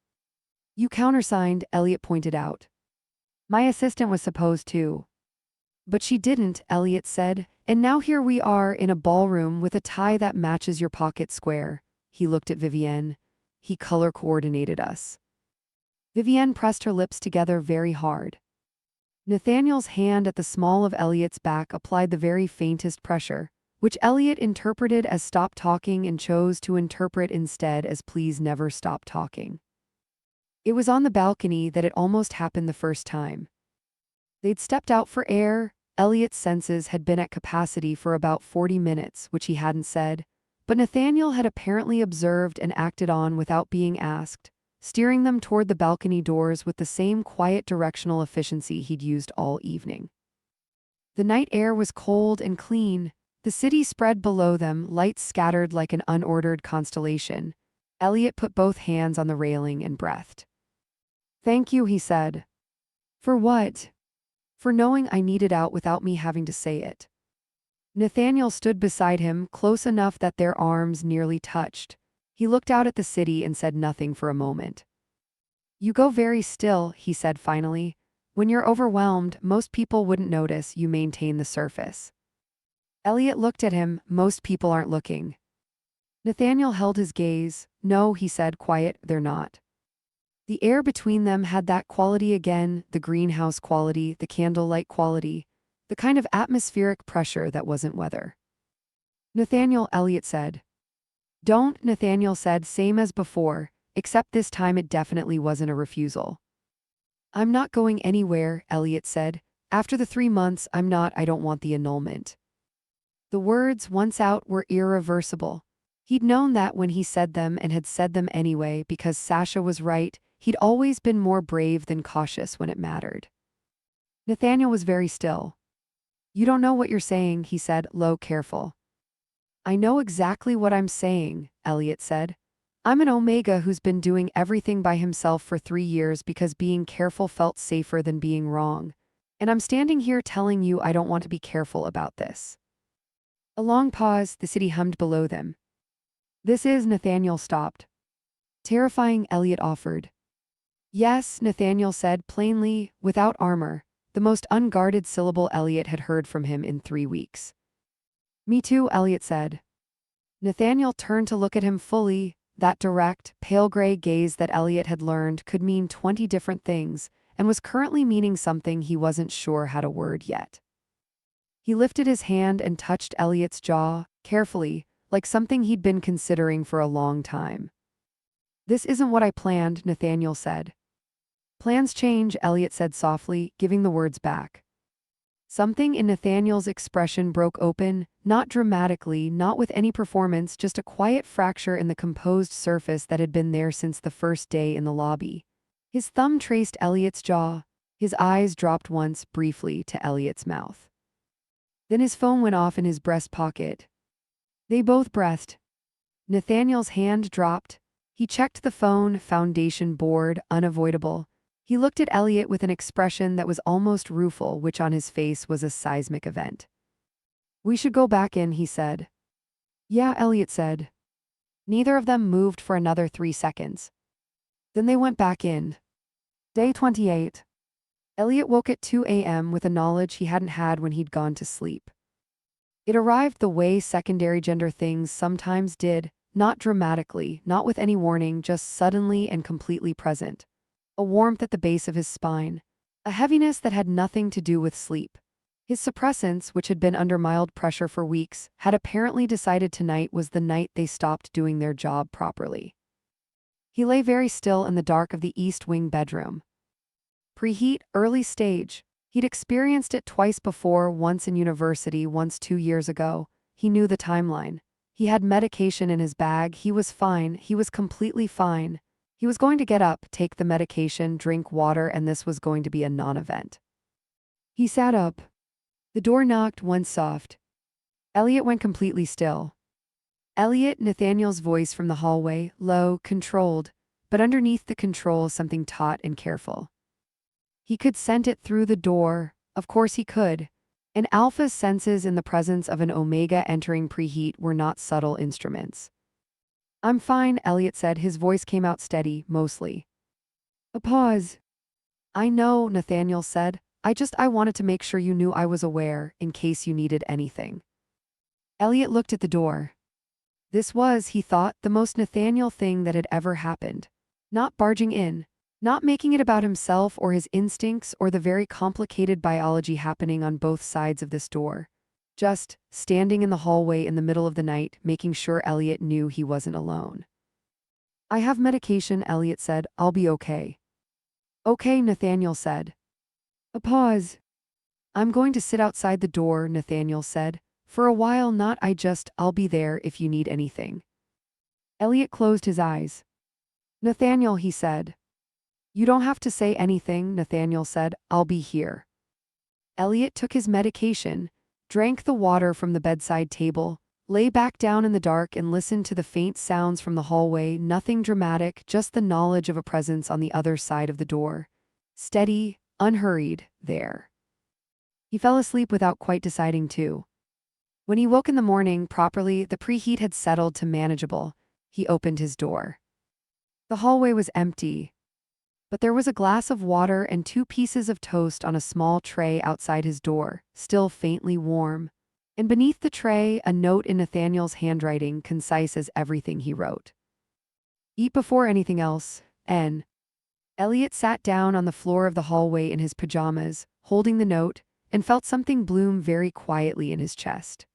"You countersigned," Elliot pointed out. "My assistant was supposed to." "But she didn't," Elliot said. "And now here we are in a ballroom with a tie that matches your pocket square." He looked at Vivienne. "He color coordinated us." Vivienne pressed her lips together very hard. Nathaniel's hand at the small of Elliot's back applied the very faintest pressure, which Elliot interpreted as "stop talking" and chose to interpret instead as "please never stop talking." It was on the balcony that it almost happened the first time. They'd stepped out for air. Elliot's senses had been at capacity for about 40 minutes, which he hadn't said, but Nathaniel had apparently observed and acted on without being asked, steering them toward the balcony doors with the same quiet directional efficiency he'd used all evening. The night air was cold and clean. The city spread below them, lights scattered like an unordered constellation. Elliot put both hands on the railing and breathed. "Thank you," he said. "For what?" "For knowing I needed out without me having to say it." Nathaniel stood beside him, close enough that their arms nearly touched. He looked out at the city and said nothing for a moment. "You go very still," he said finally. "When you're overwhelmed, most people wouldn't notice. You maintain the surface." Elliot looked at him. "Most people aren't looking." Nathaniel held his gaze. "No," he said, quiet, "they're not." The air between them had that quality again, the greenhouse quality, the candlelight quality, the kind of atmospheric pressure that wasn't weather. "Nathaniel," Elliot said. "Don't," Nathaniel said, same as before, except this time it definitely wasn't a refusal. "I'm not going anywhere," Elliot said. "After the 3 months, I don't want the annulment." The words, once out, were irreversible. He'd known that when he said them and had said them anyway because Sasha was right. He'd always been more brave than cautious when it mattered. Nathaniel was very still. "You don't know what you're saying," he said, low, careful. "I know exactly what I'm saying," Elliot said. "I'm an Omega who's been doing everything by himself for 3 years because being careful felt safer than being wrong. And I'm standing here telling you I don't want to be careful about this." A long pause, the city hummed below them. "This is," Nathaniel stopped. "Terrifying," Elliot offered. "Yes," Nathaniel said, plainly, without armor, the most unguarded syllable Elliot had heard from him in 3 weeks. "Me too," Elliot said. Nathaniel turned to look at him fully. That direct, pale gray gaze that Elliot had learned could mean 20 different things, and was currently meaning something he wasn't sure how to word yet. He lifted his hand and touched Elliot's jaw, carefully, like something he'd been considering for a long time. "This isn't what I planned," Nathaniel said. "Plans change," Elliot said softly, giving the words back. Something in Nathaniel's expression broke open, not dramatically, not with any performance, just a quiet fracture in the composed surface that had been there since the first day in the lobby. His thumb traced Elliot's jaw. His eyes dropped once, briefly, to Elliot's mouth. Then his phone went off in his breast pocket. They both breathed. Nathaniel's hand dropped. He checked the phone, foundation board, unavoidable. He looked at Elliot with an expression that was almost rueful, which on his face was a seismic event. "We should go back in," he said. "Yeah," Elliot said. Neither of them moved for another 3 seconds. Then they went back in. Day 28. Elliot woke at 2 a.m. with a knowledge he hadn't had when he'd gone to sleep. It arrived the way secondary gender things sometimes did, not dramatically, not with any warning, just suddenly and completely present. A warmth at the base of his spine. A heaviness that had nothing to do with sleep. His suppressants, which had been under mild pressure for weeks, had apparently decided tonight was the night they stopped doing their job properly. He lay very still in the dark of the East Wing bedroom. Preheat, early stage. He'd experienced it twice before, once in university, once 2 years ago. He knew the timeline. He had medication in his bag, he was fine, he was completely fine. He was going to get up, take the medication, drink water, and this was going to be a non-event. He sat up. The door knocked once soft. Elliot went completely still. Elliot, Nathaniel's voice from the hallway, low, controlled, but underneath the control something taut and careful. He could scent it through the door, of course he could. And Alpha's senses in the presence of an Omega entering preheat were not subtle instruments. "I'm fine," Elliot said. His voice came out steady, mostly. A pause. "I know," Nathaniel said. I wanted to make sure you knew I was aware, in case you needed anything." Elliot looked at the door. This was, he thought, the most Nathaniel thing that had ever happened. Not barging in. Not making it about himself or his instincts or the very complicated biology happening on both sides of this door. Just standing in the hallway in the middle of the night, making sure Elliot knew he wasn't alone. "I have medication," Elliot said. "I'll be okay." "Okay," Nathaniel said. A pause. "I'm going to sit outside the door," Nathaniel said. "For a while, I'll be there if you need anything." Elliot closed his eyes. "Nathaniel," he said. "You don't have to say anything," Nathaniel said. "I'll be here." Elliot took his medication, drank the water from the bedside table, lay back down in the dark and listened to the faint sounds from the hallway, nothing dramatic, just the knowledge of a presence on the other side of the door. Steady, unhurried, there. He fell asleep without quite deciding to. When he woke in the morning properly, the preheat had settled to manageable. He opened his door. The hallway was empty. But there was a glass of water and 2 pieces of toast on a small tray outside his door, still faintly warm. And beneath the tray, a note in Nathaniel's handwriting, concise as everything he wrote. "Eat before anything else, N." Elliot sat down on the floor of the hallway in his pajamas, holding the note, and felt something bloom very quietly in his chest.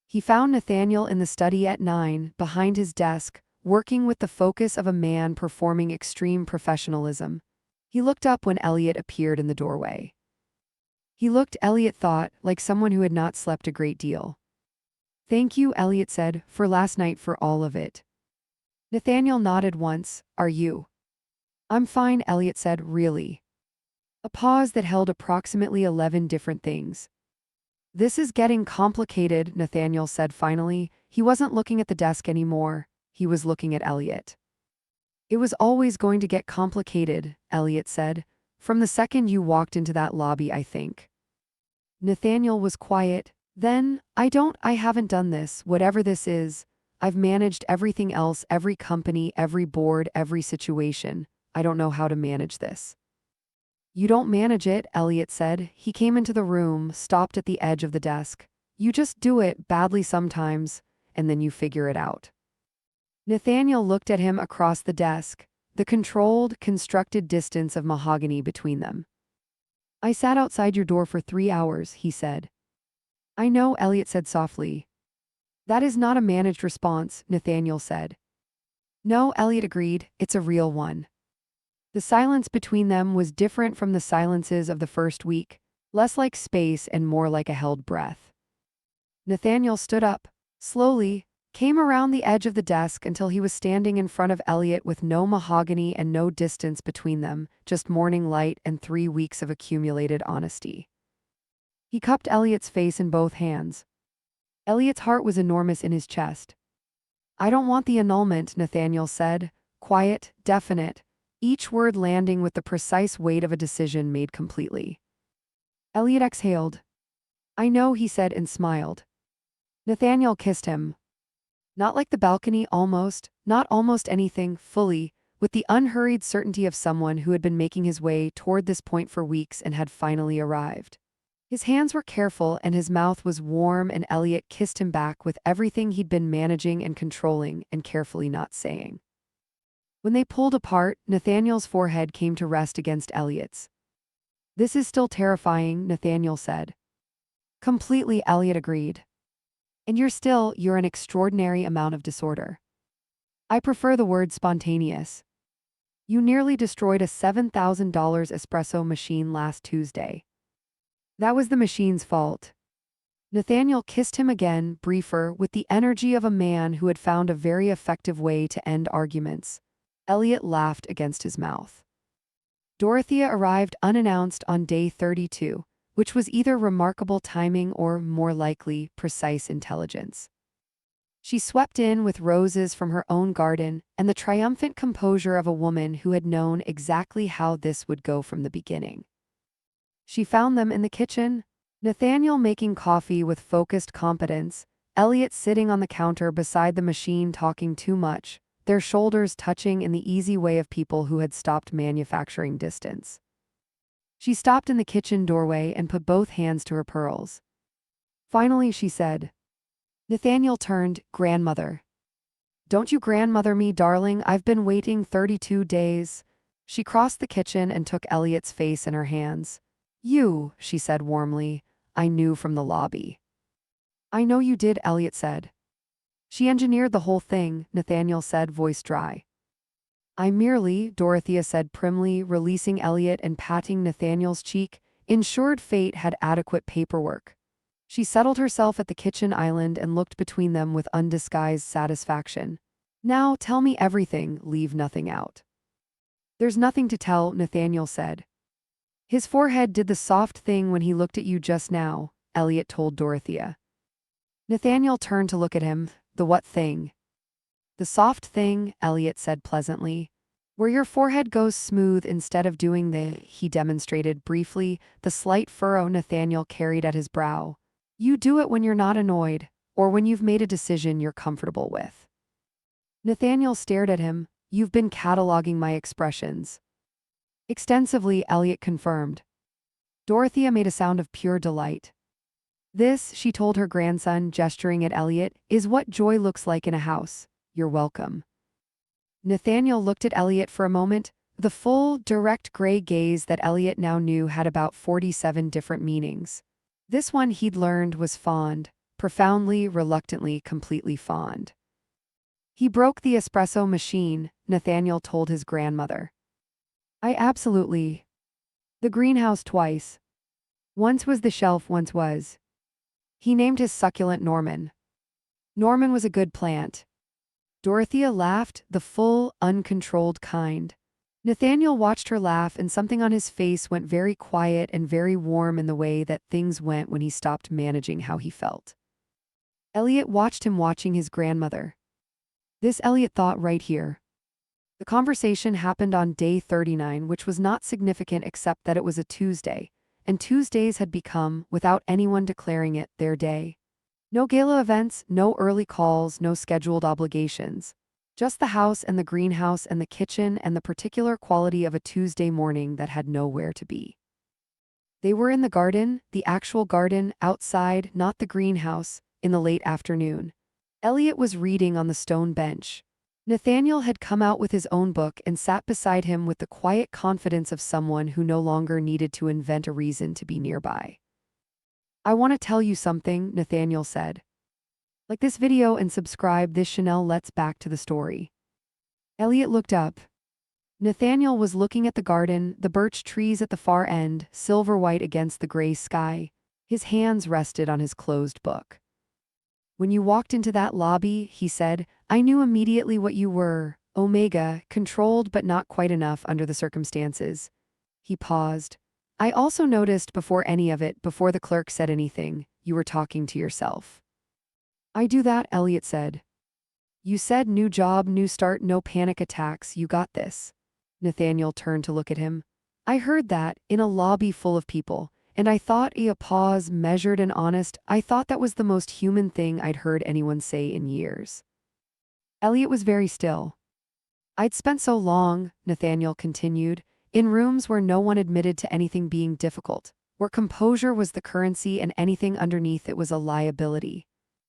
He found Nathaniel in the study at 9, behind his desk, working with the focus of a man performing extreme professionalism. He looked up when Elliot appeared in the doorway. He looked, Elliot thought, like someone who had not slept a great deal. "Thank you," Elliot said, "for last night, for all of it." Nathaniel nodded once. "Are you?" "I'm fine," Elliot said, "really." A pause that held approximately 11 different things. "This is getting complicated," Nathaniel said finally. He wasn't looking at the desk anymore. He was looking at Elliot. "It was always going to get complicated," Elliot said. "From the second you walked into that lobby, I think." Nathaniel was quiet. Then, I haven't done this, whatever this is. I've managed everything else, every company, every board, every situation. I don't know how to manage this." "You don't manage it," Elliot said. He came into the room, stopped at the edge of the desk. "You just do it, badly sometimes, and then you figure it out." Nathaniel looked at him across the desk, the controlled, constructed distance of mahogany between them. "I sat outside your door for 3 hours, he said. "I know," Elliot said softly. "That is not a managed response," Nathaniel said. "No," Elliot agreed, "it's a real one." The silence between them was different from the silences of the first week, less like space and more like a held breath. Nathaniel stood up, slowly, came around the edge of the desk until he was standing in front of Elliot with no mahogany and no distance between them, just morning light and 3 weeks of accumulated honesty. He cupped Elliot's face in both hands. Elliot's heart was enormous in his chest. "I don't want the annulment," Nathaniel said, quiet, definite. each word landing with the precise weight of a decision made completely. Elliot exhaled. "I know," he said and smiled. Nathaniel kissed him. Not like the balcony, almost, not almost anything, fully, with the unhurried certainty of someone who had been making his way toward this point for weeks and had finally arrived. His hands were careful and his mouth was warm, and Elliot kissed him back with everything he'd been managing and controlling and carefully not saying. When they pulled apart, Nathaniel's forehead came to rest against Elliot's. "This is still terrifying," Nathaniel said. "Completely," Elliot agreed. "And you're an extraordinary amount of disorder. I prefer the word spontaneous. You nearly destroyed a $7,000 espresso machine last Tuesday. That was the machine's fault." Nathaniel kissed him again, briefer, with the energy of a man who had found a very effective way to end arguments. Elliot laughed against his mouth. Dorothea arrived unannounced on day 32, which was either remarkable timing or, more likely, precise intelligence. She swept in with roses from her own garden and the triumphant composure of a woman who had known exactly how this would go from the beginning. She found them in the kitchen, Nathaniel making coffee with focused competence, Elliot sitting on the counter beside the machine talking too much, their shoulders touching in the easy way of people who had stopped manufacturing distance. She stopped in the kitchen doorway and put both hands to her pearls. Finally, she said. Nathaniel turned, "Grandmother." "Don't you grandmother me, darling, I've been waiting 32 days. She crossed the kitchen and took Elliot's face in her hands. "You," she said warmly, "I knew from the lobby." "I know you did," Elliot said. "She engineered the whole thing," Nathaniel said, voice dry. "I merely," Dorothea said primly, releasing Elliot and patting Nathaniel's cheek, "ensured fate had adequate paperwork." She settled herself at the kitchen island and looked between them with undisguised satisfaction. "Now tell me everything, leave nothing out." "There's nothing to tell," Nathaniel said. "His forehead did the soft thing when he looked at you just now," Elliot told Dorothea. Nathaniel turned to look at him. "The what thing?" "The soft thing," Elliot said pleasantly. "Where your forehead goes smooth instead of doing he demonstrated briefly the slight furrow Nathaniel carried at his brow. "You do it when you're not annoyed, or when you've made a decision you're comfortable with." Nathaniel stared at him. "You've been cataloging my expressions." "Extensively," Elliot confirmed. Dorothea made a sound of pure delight. "This," she told her grandson, gesturing at Elliot, "is what joy looks like in a house. You're welcome." Nathaniel looked at Elliot for a moment, the full, direct gray gaze that Elliot now knew had about 47 different meanings. This one he'd learned was fond, profoundly, reluctantly, completely fond. "He broke the espresso machine," Nathaniel told his grandmother. "I absolutely. The greenhouse twice. Once was the shelf, once was." He named his succulent Norman. "Norman was a good plant." Dorothea laughed, the full, uncontrolled kind. Nathaniel watched her laugh, and something on his face went very quiet and very warm in the way that things went when he stopped managing how he felt. Elliot watched him watching his grandmother. This, Elliot thought, right here. The conversation happened on day 39, which was not significant except that it was a Tuesday, and Tuesdays had become, without anyone declaring it, their day. No gala events, no early calls, no scheduled obligations. Just the house and the greenhouse and the kitchen and the particular quality of a Tuesday morning that had nowhere to be. They were in the garden, the actual garden, outside, not the greenhouse, in the late afternoon. Elliot was reading on the stone bench. Nathaniel had come out with his own book and sat beside him with the quiet confidence of someone who no longer needed to invent a reason to be nearby. "I want to tell you something," Nathaniel said. "Like this video and subscribe this Chanel. Let's back to the story." Elliot looked up. Nathaniel was looking at the garden, the birch trees at the far end, silver white against the gray sky. His hands rested on his closed book. "When you walked into that lobby," he said, "I knew immediately what you were. Omega, controlled but not quite enough under the circumstances." He paused. "I also noticed before any of it, before the clerk said anything, you were talking to yourself." "I do that," Elliot said. "You said new job, new start, no panic attacks, you got this." Nathaniel turned to look at him. I heard that, in a lobby full of people, and I thought a pause, measured and honest, I thought that was the most human thing I'd heard anyone say in years. Elliot was very still. I'd spent so long, Nathaniel continued, in rooms where no one admitted to anything being difficult, where composure was the currency and anything underneath it was a liability.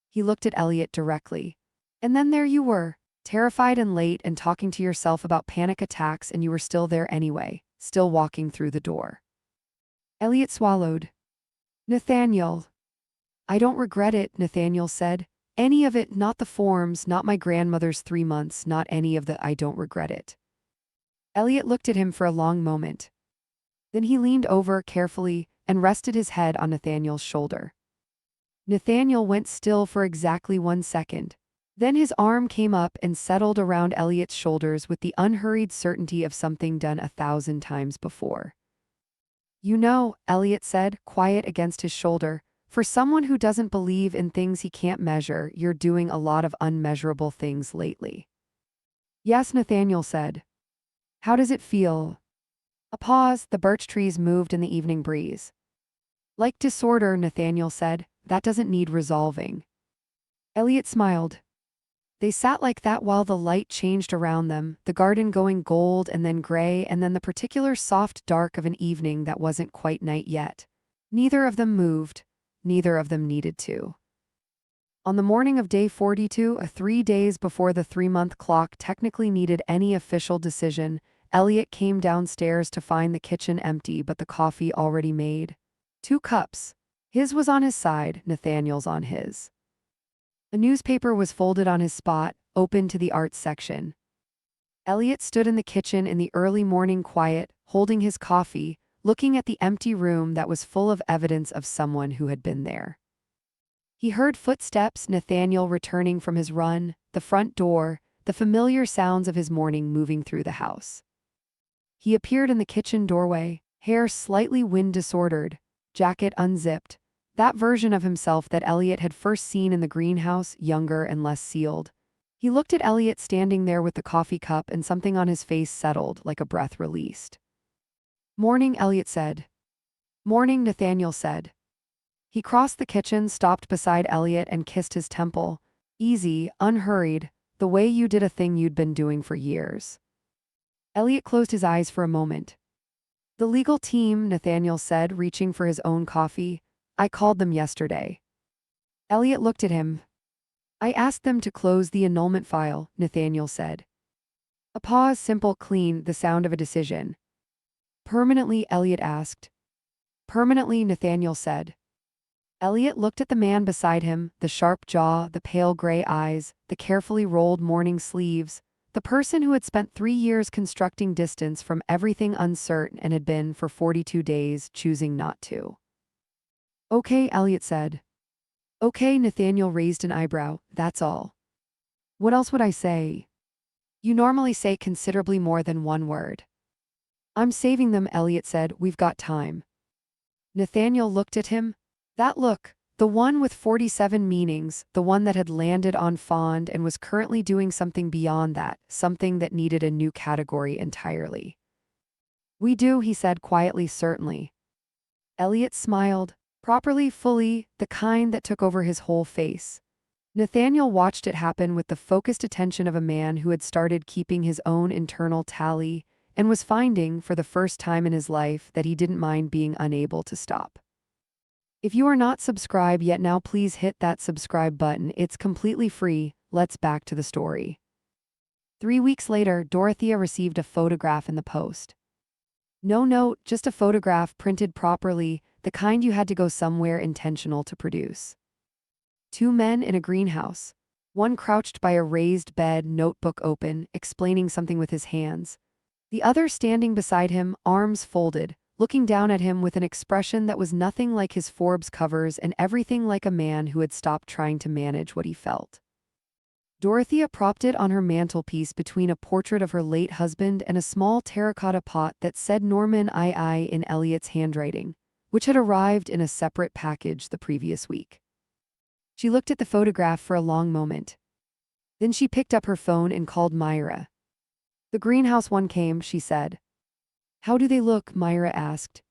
He looked at Elliot directly. And then there you were, terrified and late and talking to yourself about panic attacks, and you were still there anyway, still walking through the door. Elliot swallowed. Nathaniel. I don't regret it, Nathaniel said. Any of it, not the forms, not my grandmother's 3 months, not any of the I don't regret it. Elliot looked at him for a long moment. Then he leaned over carefully and rested his head on Nathaniel's shoulder. Nathaniel went still for exactly 1 second. Then his arm came up and settled around Elliot's shoulders with the unhurried certainty of something done 1,000 times before. You know, Elliot said, quiet against his shoulder, for someone who doesn't believe in things he can't measure, you're doing a lot of unmeasurable things lately. Yes, Nathaniel said. How does it feel? A pause, the birch trees moved in the evening breeze. Like disorder, Nathaniel said, that doesn't need resolving. Elliot smiled. They sat like that while the light changed around them, the garden going gold and then gray and then the particular soft dark of an evening that wasn't quite night yet. Neither of them moved. Neither of them needed to. On the morning of day 42, 3 days before the 3-month clock technically needed any official decision, Elliot came downstairs to find the kitchen empty but the coffee already made. 2 cups. His was on his side, Nathaniel's on his. A newspaper was folded on his spot, open to the arts section. Elliot stood in the kitchen in the early morning quiet, holding his coffee, looking at the empty room that was full of evidence of someone who had been there. He heard footsteps, Nathaniel returning from his run, the front door, the familiar sounds of his morning moving through the house. He appeared in the kitchen doorway, hair slightly wind-disordered, jacket unzipped, that version of himself that Elliot had first seen in the greenhouse, younger and less sealed. He looked at Elliot standing there with the coffee cup and something on his face settled like a breath released. Morning, Elliot said. Morning, Nathaniel said. He crossed the kitchen, stopped beside Elliot and kissed his temple. Easy, unhurried, the way you did a thing you'd been doing for years. Elliot closed his eyes for a moment. The legal team, Nathaniel said, reaching for his own coffee. I called them yesterday. Elliot looked at him. I asked them to close the annulment file, Nathaniel said. A pause, simple, clean, the sound of a decision. Permanently, Elliot asked. Permanently, Nathaniel said. Elliot looked at the man beside him, the sharp jaw, the pale gray eyes, the carefully rolled morning sleeves, the person who had spent 3 years constructing distance from everything uncertain and had been, for 42 days, choosing not to. Okay, Elliot said. Okay, Nathaniel raised an eyebrow, that's all. What else would I say? You normally say considerably more than 1 word. I'm saving them, Elliot said, we've got time. Nathaniel looked at him. That look, the one with 47 meanings, the one that had landed on fond and was currently doing something beyond that, something that needed a new category entirely. We do, he said quietly, certainly. Elliot smiled. Properly, fully, the kind that took over his whole face. Nathaniel watched it happen with the focused attention of a man who had started keeping his own internal tally and was finding, for the first time in his life, that he didn't mind being unable to stop. If you are not subscribed yet, now please hit that subscribe button. It's completely free. Let's back to the story. 3 weeks later, Dorothea received a photograph in the post. No note, just a photograph printed properly, the kind you had to go somewhere intentional to produce. 2 men in a greenhouse. One crouched by a raised bed, notebook open, explaining something with his hands. The other standing beside him, arms folded, looking down at him with an expression that was nothing like his Forbes covers and everything like a man who had stopped trying to manage what he felt. Dorothea propped it on her mantelpiece between a portrait of her late husband and a small terracotta pot that said Norman II in Elliot's handwriting, which had arrived in a separate package the previous week. She looked at the photograph for a long moment. Then she picked up her phone and called Myra. The greenhouse one came, she said. How do they look? Myra asked.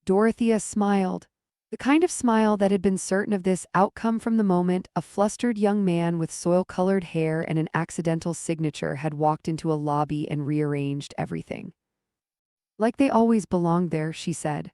Dorothea smiled. The kind of smile that had been certain of this outcome from the moment a flustered young man with soil-colored hair and an accidental signature had walked into a lobby and rearranged everything. Like they always belonged there, she said.